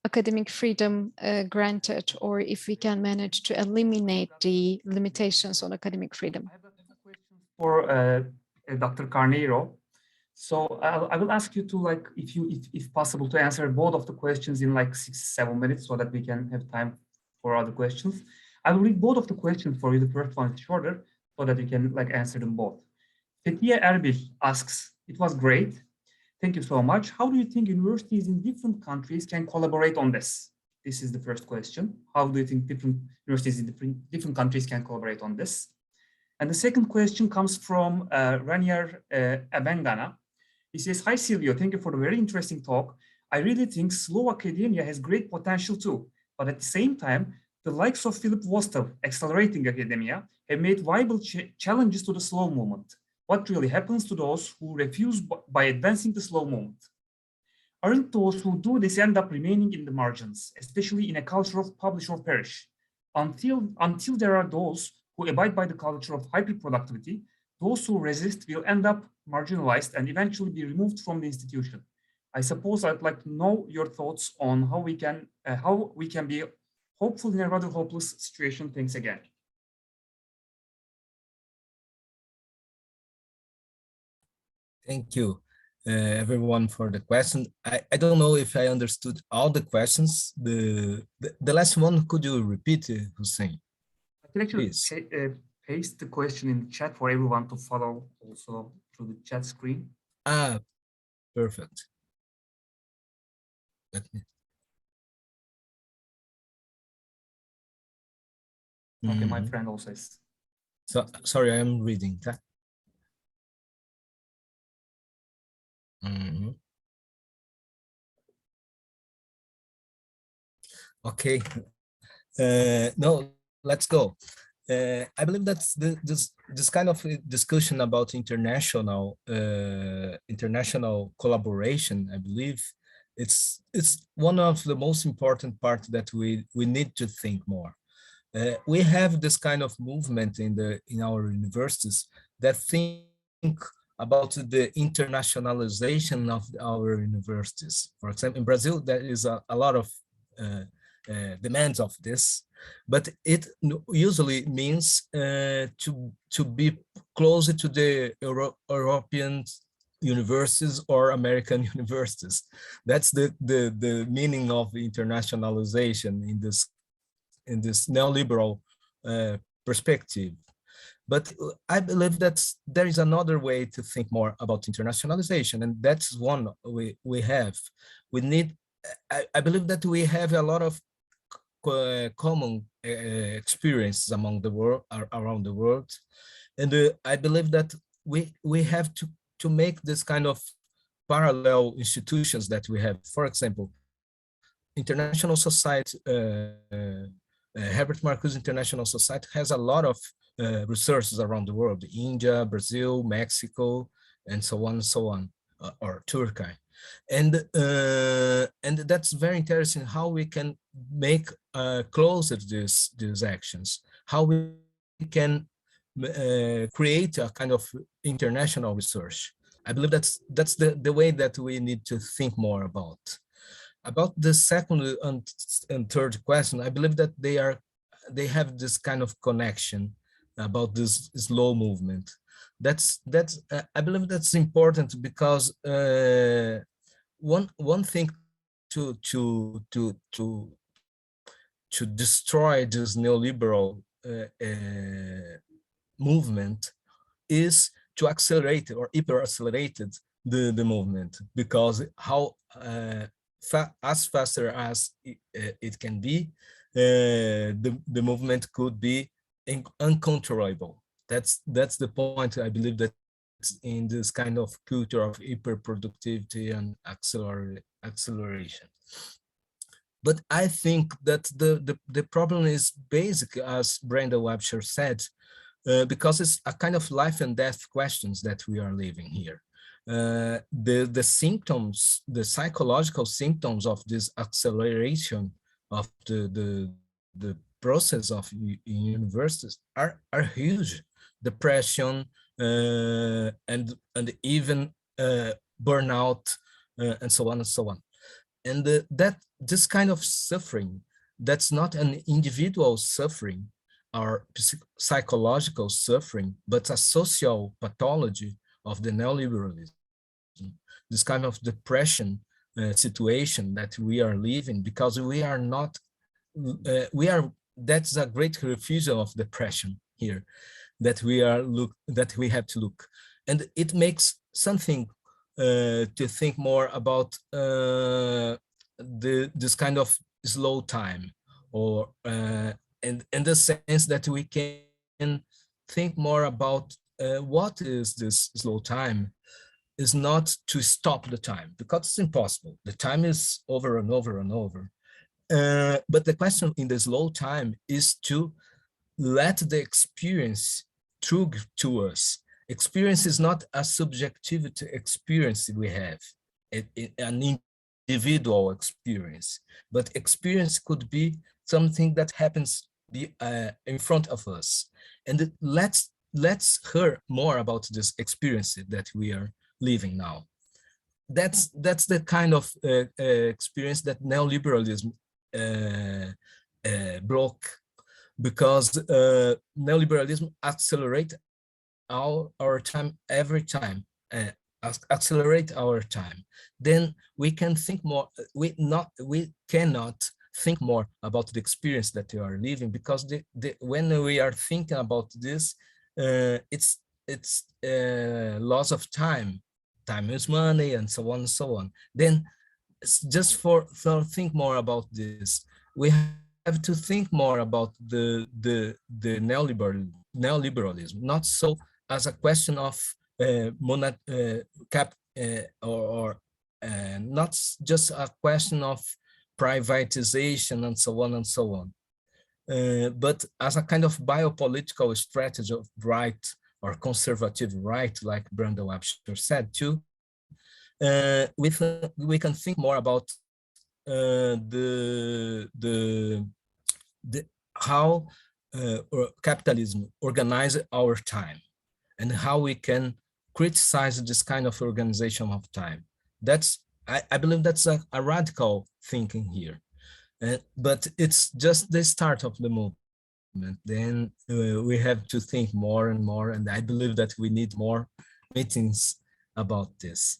academic freedom granted, or if we can manage to eliminate the limitations on academic freedom. I have a few questions for Dr. Carneiro. So I will ask you to, like, if possible, to answer both of the questions in like 6-7 minutes so that we can have time for other questions. I will read both of the questions for you. The first one is shorter so that you can like answer them both. Fethiye Erbil asks, it was great. Thank you so much. How do you think universities in different countries can collaborate on this? This is the first question. How do you think different universities in different countries can collaborate on this? And the second question comes from Ranier Abengana. He says, hi, Silvio, thank you for the very interesting talk. I really think slow academia has great potential too, but at the same time, the likes of Philip Vostell, accelerating academia, have made viable challenges to the slow movement. What really happens to those who refuse by advancing the slow movement? Aren't those who do this end up remaining in the margins, especially in a culture of publish or perish? Until there are those who abide by the culture of hyperproductivity, those who resist will end up marginalized and eventually be removed from the institution. I suppose I'd like to know your thoughts on how we can be hopeful in a rather hopeless situation. Thanks again. Thank you, everyone, for the question. I don't know if I understood all the questions. The last one, could you repeat, Hussein? I can actually paste the question in the chat for everyone to follow also through the chat screen. Ah, perfect. Let me. Okay, my friend also is. So sorry, I am reading that. Okay. No, let's go. I believe that's this kind of discussion about international collaboration. I believe it's one of the most important parts that we need to think more. We have this kind of movement in our universities that think about the internationalization of our universities. For example, in Brazil, there is a lot of demands of this, but it usually means to be closer to the European universities or American universities. That's the meaning of internationalization in this neoliberal perspective. But I believe that there is another way to think more about internationalization, and that's one we have. We need. I believe that we have a lot of common experiences among the world, around the world, and I believe that we have to make this kind of parallel institutions that we have. For example, International Society, Herbert Marcuse International Society has a lot of resources around the world: India, Brazil, Mexico, and so on, or Turkey. And that's very interesting how we can make closer these actions, how we can create a kind of international research. I believe that's the way that we need to think more about. About the second and third question, I believe that they have this kind of connection about this slow movement. That's I believe that's important because one thing to destroy this neoliberal movement is to accelerate or hyper accelerated the movement, because how as faster as it can be, the movement could be uncontrollable. That's the point. I believe that in this kind of culture of hyperproductivity and acceleration. But I think that the problem is basic, as Brenda Absher said, because it's a kind of life and death questions that we are living here. the symptoms, the psychological symptoms of this acceleration of the process of universities are huge. Depression and even burnout and so on and so on. And that this kind of suffering, that's not an individual suffering or psychological suffering, but a social pathology of the neoliberalism. This kind of depression situation that we are living, because we are not, that's a great refusal of depression here, that we have to look. And it makes something to think more about this kind of slow time, or in the sense that we can think more about what is this slow time. Is not to stop the time, because it's impossible. The time is over and over and over. But the question in the slow time is to let the experience through to us. Experience is not a subjectivity experience we have, an individual experience, but experience could be something that happens in front of us. And let's hear more about this experience that we are living now. That's the kind of experience that neoliberalism broke, because neoliberalism accelerate our time every time, accelerate our time. Then we can think more. We cannot think more about the experience that you are living, because when we are thinking about this, it's loss of time. Time is money, and so on and so on. Then just for think more about this, we have to think more about the neoliberalism, not so as a question of not just a question of privatization and so on and so on, but as a kind of biopolitical strategy of right or conservative right, like Brandon Absher said too. We can think more about how capitalism organizes our time, and how we can criticize this kind of organization of time. That's I believe that's a radical thinking here, but it's just the start of the movement. Then we have to think more and more, and I believe that we need more meetings about this.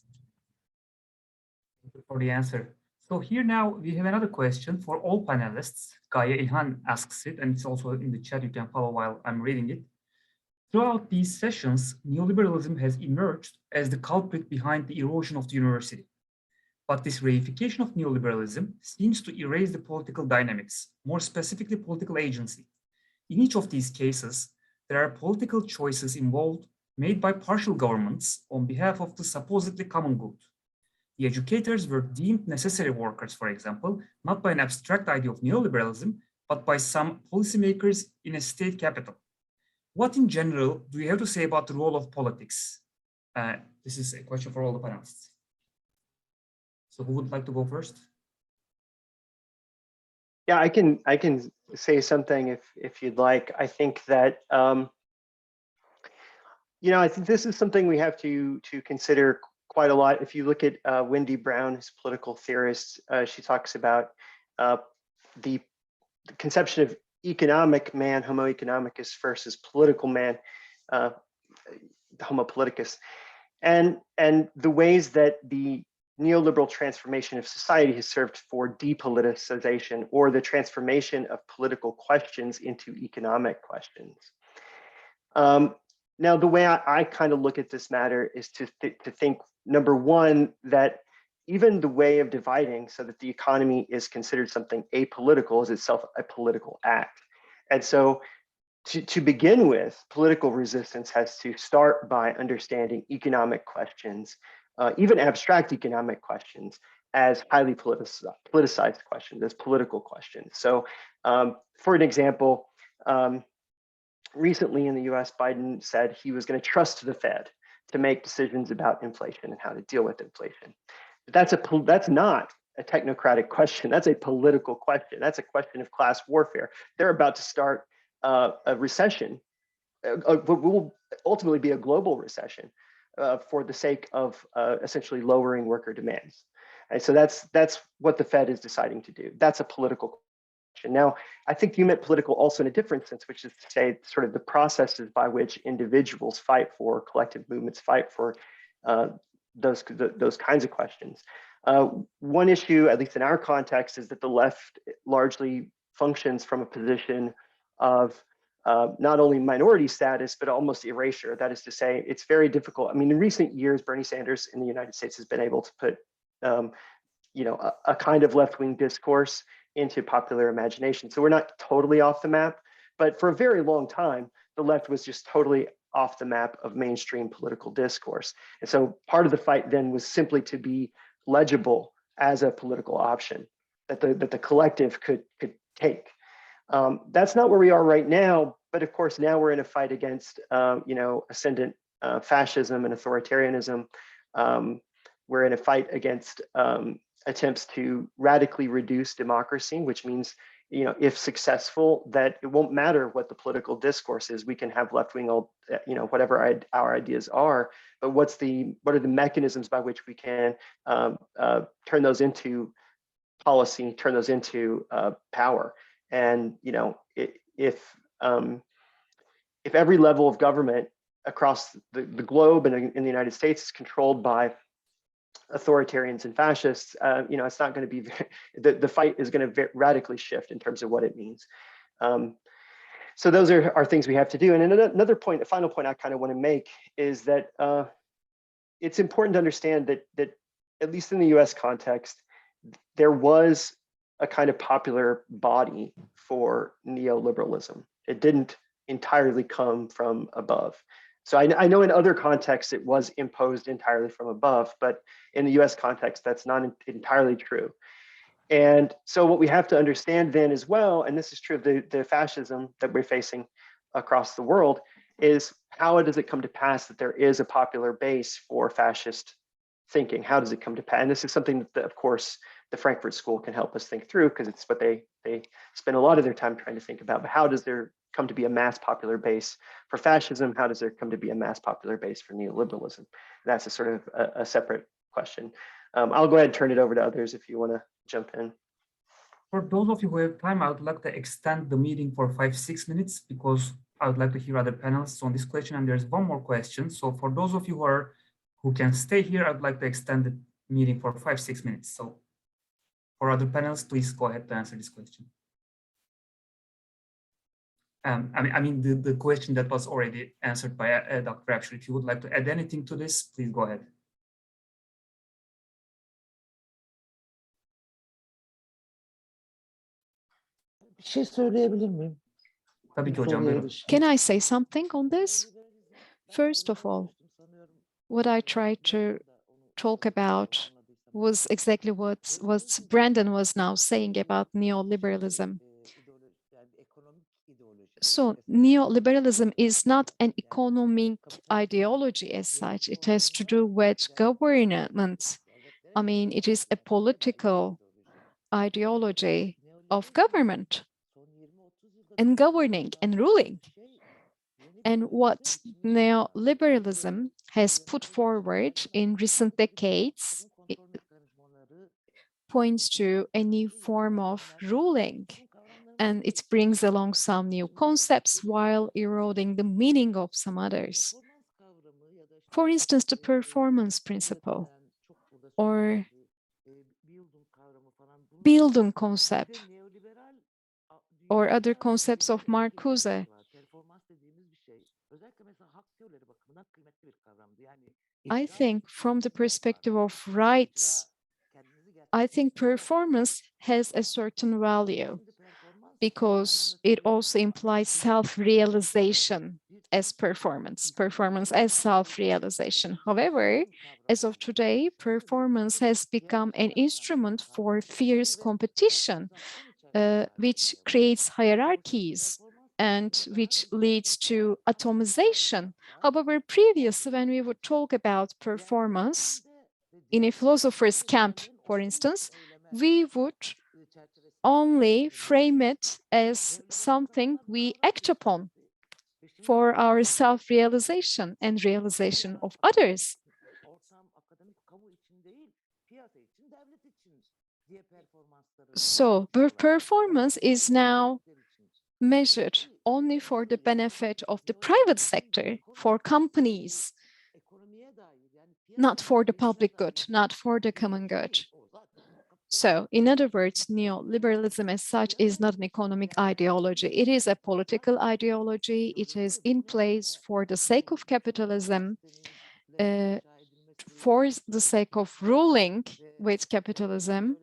Thank you for the answer. So here now we have another question for all panelists. Gaye Ilhan asks it, and it's also in the chat. You can follow while I'm reading it. Throughout these sessions, neoliberalism has emerged as the culprit behind the erosion of the university. But this reification of neoliberalism seems to erase the political dynamics, more specifically political agency. In each of these cases, there are political choices involved made by partial governments on behalf of the supposedly common good. The educators were deemed necessary workers, for example, not by an abstract idea of neoliberalism, but by some policymakers in a state capital. What in general do you have to say about the role of politics? This is a question for all the panelists. So who would like to go first? Yeah, I can say something if you'd like. I think that I think this is something we have to consider quite a lot. If you look at Wendy Brown, who's a political theorist, she talks about the conception of economic man, Homo economicus, versus political man, Homo politicus, and the ways that the neoliberal transformation of society has served for depoliticization, or the transformation of political questions into economic questions. Now, the way I kind of look at this matter is to think, number one, that even the way of dividing so that the economy is considered something apolitical is itself a political act. And so to begin with, political resistance has to start by understanding economic questions, even abstract economic questions, as highly politicized questions, as political questions. So for an example, recently in the US, Biden said he was going to trust the Fed. to make decisions about inflation and how to deal with inflation. But that's not a technocratic question. That's a political question. That's a question of class warfare. They're about to start a recession, what will ultimately be a global recession for the sake of essentially lowering worker demands. And so that's what the Fed is deciding to do. That's a political question. Now, I think you meant political also in a different sense, which is to say sort of the processes by which individuals fight for, collective movements fight for those kinds of questions. One issue, at least in our context, is that the left largely functions from a position of not only minority status, but almost erasure. That is to say, it's very difficult. I mean, in recent years, Bernie Sanders in the United States has been able to put, a kind of left-wing discourse into popular imagination. So we're not totally off the map, but for a very long time, the left was just totally off the map of mainstream political discourse. And so part of the fight then was simply to be legible as a political option that the collective could take. That's not where we are right now, but of course now we're in a fight against ascendant fascism and authoritarianism. We're in a fight against attempts to radically reduce democracy, which means, if successful, that it won't matter what the political discourse is. We can have left-wing, whatever our ideas are, but what are the mechanisms by which we can turn those into policy, turn those into power? And if every level of government across the globe and in the United States is controlled by authoritarians and fascists, it's not going to be the fight is going to radically shift in terms of what it means. So those are things we have to do. And another point, the final point I kind of want to make is that it's important to understand that at least in the U.S. context, there was a kind of popular body for neoliberalism. It didn't entirely come from above. So I know in other contexts it was imposed entirely from above, but in the US context, that's not entirely true. And so what we have to understand then as well, and this is true of the fascism that we're facing across the world, is how does it come to pass that there is a popular base for fascist thinking? How does it come to pass? And this is something that, of course, the Frankfurt School can help us think through, because it's what they spend a lot of their time trying to think about. But how does there come to be a mass popular base for fascism? How does there come to be a mass popular base for neoliberalism? That's a sort of a separate question. I'll go ahead and turn it over to others if you want to jump in. For those of you who have time, I would like to extend the meeting for 5-6 minutes, because I would like to hear other panelists on this question. And there's one more question. So for those of you who can stay here, I'd like to extend the meeting for 5-6 minutes. So for other panelists, please go ahead to answer this question. I mean the question that was already answered by Dr. Absher. If you would like to add anything to this, please go ahead. Bir şey söyleyebilir miyim? Tabii ki hocam, buyurun. Can I say something on this? First of all, what I tried to talk about was exactly what Brandon was now saying about neoliberalism. So neoliberalism is not an economic ideology as such. It has to do with government. I mean, it is a political ideology of government and governing and ruling. And what neoliberalism has put forward in recent decades points to a new form of ruling. And it brings along some new concepts while eroding the meaning of some others. For instance, the performance principle or Bildung concept or other concepts of Marcuse. I think from the perspective of rights, I think performance has a certain value, because it also implies self-realization as performance as self-realization. However, as of today, performance has become an instrument for fierce competition, which creates hierarchies and which leads to atomization. However, previously, when we would talk about performance in a philosopher's camp, for instance, we would only frame it as something we act upon for our self-realization and realization of others. So performance is now measured only for the benefit of the private sector, for companies, not for the public good, not for the common good. So, in other words, neoliberalism as such is not an economic ideology. It is a political ideology. It is in place for the sake of capitalism, for the sake of ruling with capitalism.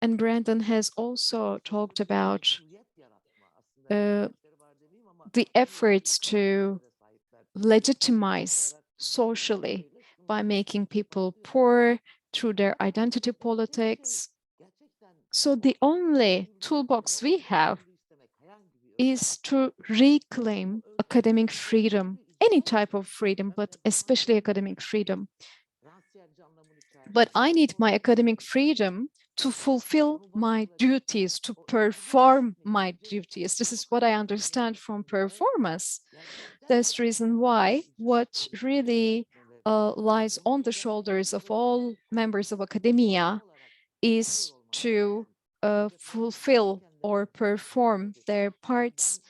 And Brandon has also talked about the efforts to legitimize socially by making people poor through their identity politics. So the only toolbox we have is to reclaim academic freedom, any type of freedom, but especially academic freedom. But I need my academic freedom to fulfill my duties, to perform my duties. This is what I understand from performance. That's the reason why what really lies on the shoulders of all members of academia is to fulfill or perform their parts,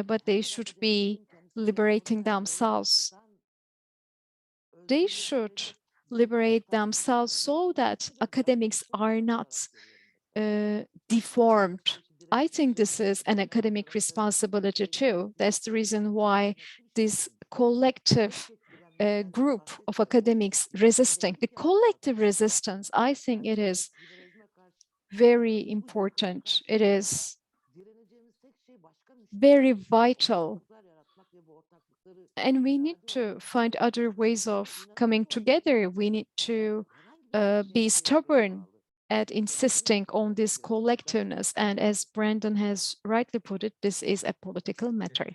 but they should be liberating themselves. They should liberate themselves so that academics are not deformed. I think this is an academic responsibility too. That's the reason why this collective group of academics resisting, the collective resistance, I think it is very important. It is very vital. And we need to find other ways of coming together. We need to be stubborn at insisting on this collectiveness. And as Brandon has rightly put it, this is a political matter.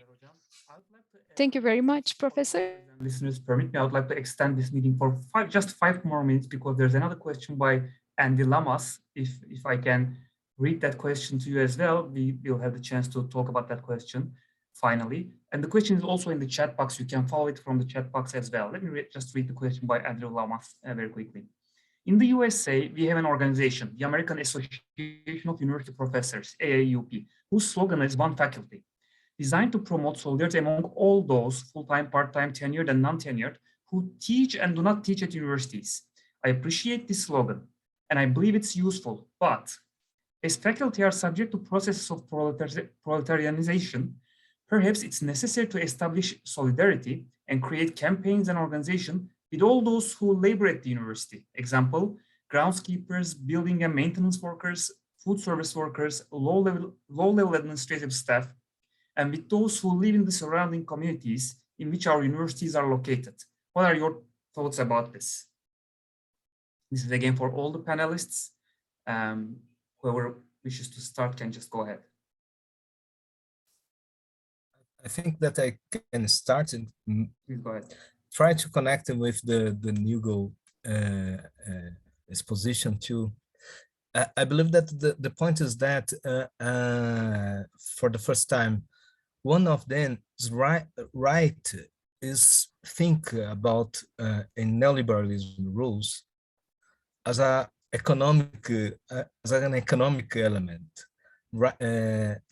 Thank you very much, Professor. Listeners, permit me, I would like to extend this meeting for just five more minutes because there's another question by Andy Lamas. If I can read that question to you as well, we will have the chance to talk about that question finally. And the question is also in the chat box. You can follow it from the chat box as well. Let me just read the question by Andrew Lamas very quickly. In the USA, we have an organization, the American Association of University Professors, AAUP, whose slogan is One Faculty, designed to promote solidarity among all those full-time, part-time, tenured, and non-tenured who teach and do not teach at universities. I appreciate this slogan, and I believe it's useful, but as faculty are subject to processes of proletarianization, perhaps it's necessary to establish solidarity and create campaigns and organization with all those who labor at the university. Example, groundskeepers, building and maintenance workers, food service workers, low-level administrative staff, and with those who live in the surrounding communities in which our universities are located. What are your thoughts about this? This is again for all the panelists. Whoever wishes to start can just go ahead. I think that I can start and please go ahead. Try to connect with the Nilgün exposition too. I believe that the point is that for the first time, one of them is right is think about in neoliberalism rules as an economic element,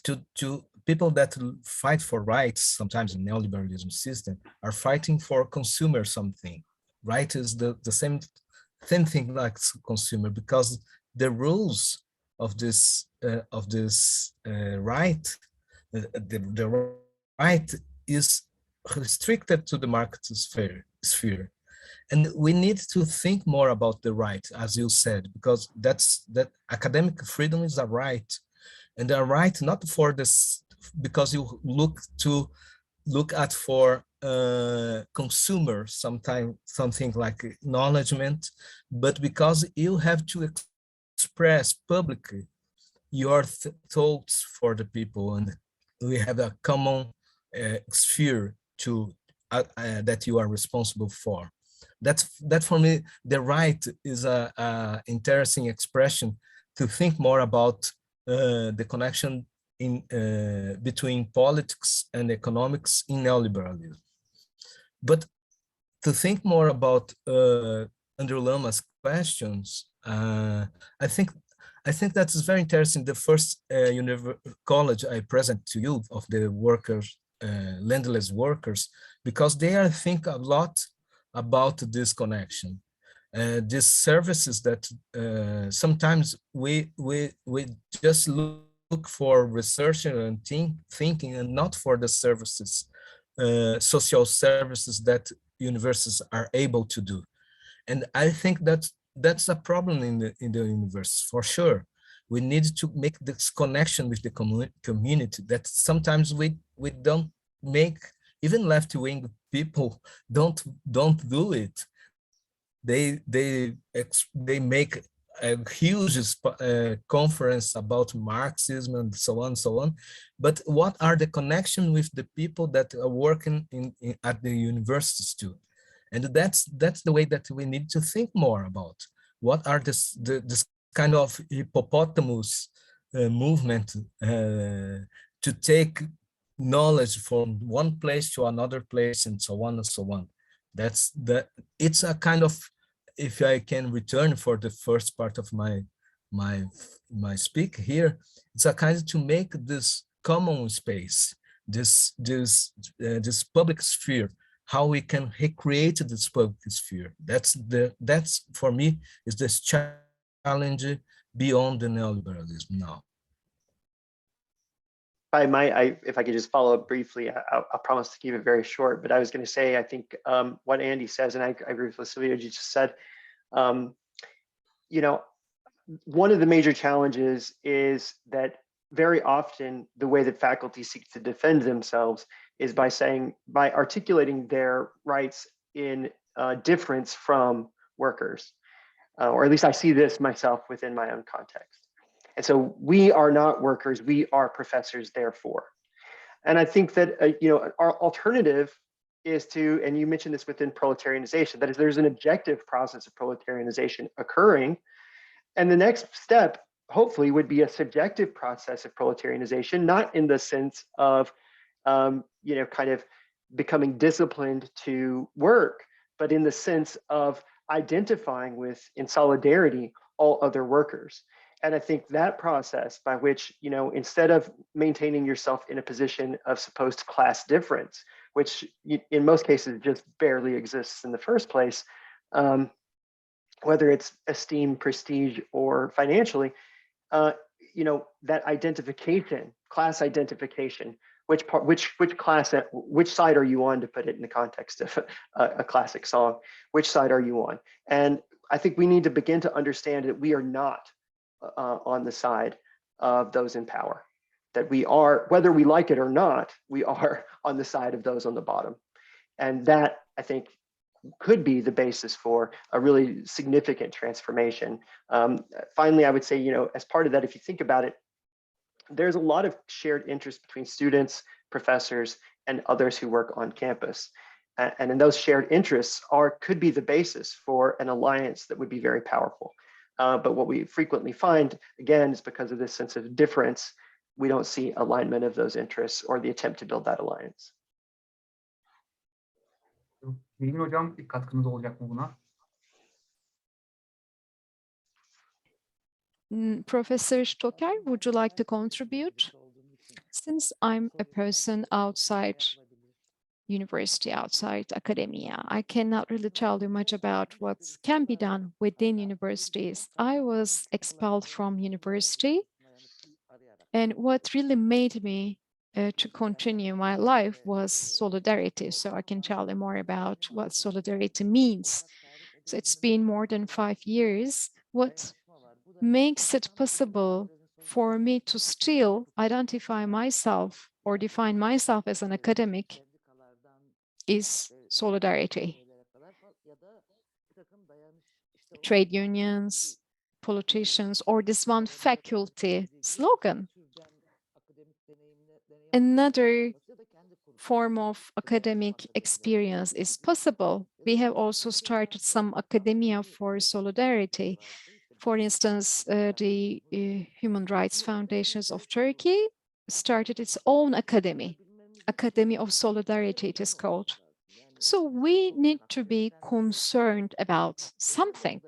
to people that fight for rights, sometimes in neoliberalism system, are fighting for consumer something. Right is the same thing like consumer, because the rules of this right, the right is restricted to the market sphere. And we need to think more about the right, as you said, because that academic freedom is a right, and a right not for this, because you look at for consumer something like acknowledgement, but because you have to express publicly your thoughts for the people, and we have a common sphere to that you are responsible for. That for me, the right is a interesting expression to think more about the connection in between politics and economics in neoliberalism. But to think more about Andrew Lama's questions, I think that is very interesting. The first college I present to you of the workers, landless workers, because they are think a lot about this connection. These services that sometimes we just look for research and thinking, and not for the services, social services that universities are able to do. And I think that's a problem in the university, for sure. We need to make this connection with the community that sometimes we don't make. Even left-wing people don't do it. They make a huge conference about Marxism and so on. But what are the connections with the people that are working at the universities too? And that's the way that we need to think more about. What are this kind of hippopotamus movement to take knowledge from one place to another place, and so on and so on. It's a kind of, if I can return for the first part of my speak here, it's a kind of to make this common space, this public sphere, how we can recreate this public sphere. That's for me is this challenge beyond the neoliberalism now. If I could just follow up briefly, I'll promise to keep it very short, but I was going to say, I think what Andy says, and I agree with what Silvio just said, you know, one of the major challenges is that very often the way that faculty seek to defend themselves is by articulating their rights in difference from workers, or at least I see this myself within my own context. And so we are not workers, we are professors, therefore. And I think that, you know, our alternative is to, and you mentioned this within proletarianization, that is, there's an objective process of proletarianization occurring. And the next step, hopefully, would be a subjective process of proletarianization, not in the sense of, you know, kind of becoming disciplined to work, but in the sense of identifying with, in solidarity, all other workers. And I think that process by which, you know, instead of maintaining yourself in a position of supposed class difference, which in most cases just barely exists in the first place, whether it's esteem, prestige, or financially, you know, that identification, class identification, which side are you on, to put it in the context of a classic song, which side are you on? And I think we need to begin to understand that we are not on the side of those in power, that we are, whether we like it or not, we are on the side of those on the bottom. And that, I think, could be the basis for a really significant transformation. Finally, I would say, you know, as part of that, if you think about it, there's a lot of shared interest between students, professors, and others who work on campus. And in those shared interests could be the basis for an alliance that would be very powerful. But what we frequently find, again, is because of this sense of difference, we don't see alignment of those interests or the attempt to build that alliance. Nilgün Hocam, bir katkınız olacak mı buna? Professor Toker, would you like to contribute? Since I'm a person outside university, outside academia, I cannot really tell you much about what can be done within universities. I was expelled from university, and what really made me to continue my life was solidarity. So I can tell you more about what solidarity means. So it's been more than 5 years. What makes it possible for me to still identify myself or define myself as an academic is solidarity. Trade unions, politicians or this one faculty slogan. Another form of academic experience is possible. We have also started some academia for solidarity. For instance, the Human Rights Foundations of Turkey started its own academy, Academy of Solidarity it is called. So we need to be concerned about something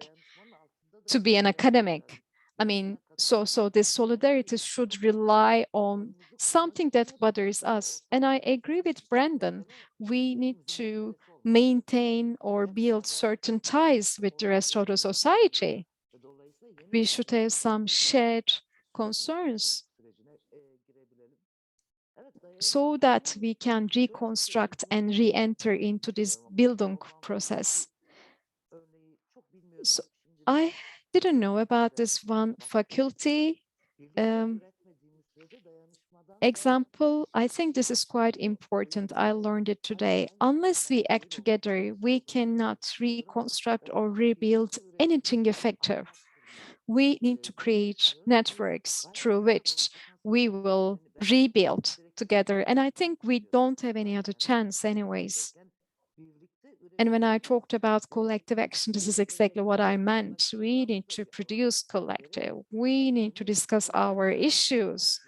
to be an academic. I mean, so this solidarity should rely on something that bothers us. And I agree with Brandon. We need to maintain or build certain ties with the rest of the society. We should have some shared concerns so that we can reconstruct and re-enter into this Bildung process. So I didn't know about this one faculty example. I think this is quite important. I learned it today. Unless we act together, we cannot reconstruct or rebuild anything effective. We need to create networks through which we will rebuild together. And I think we don't have any other chance anyways. And when I talked about collective action, this is exactly what I meant. We need to produce collective. We need to discuss our issues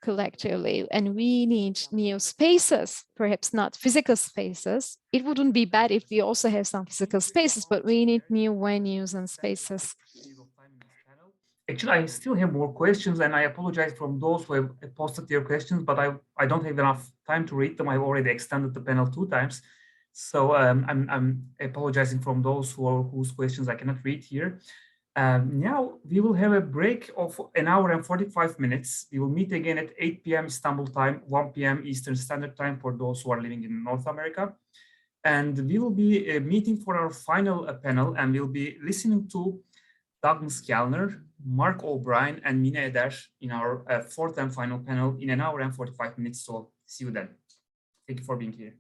collectively, and we need new spaces, perhaps not physical spaces. It wouldn't be bad if we also have some physical spaces, but we need new venues and spaces. Actually, I still have more questions, and I apologize from those who have posted their questions, but I don't have enough time to read them. I've already extended the panel 2 times. So I'm apologizing from those whose questions I cannot read here. Now we will have a break of 1 hour and 45 minutes. We will meet again at 8 p.m. Istanbul time, 1 p.m. Eastern Standard Time for those who are living in North America. And we will be meeting for our final panel, and we'll be listening to Douglas Kellner, Mark O'Brien, and Mine Eder in our 4th and final panel in 1 hour and 45 minutes. So see you then. Thank you for being here.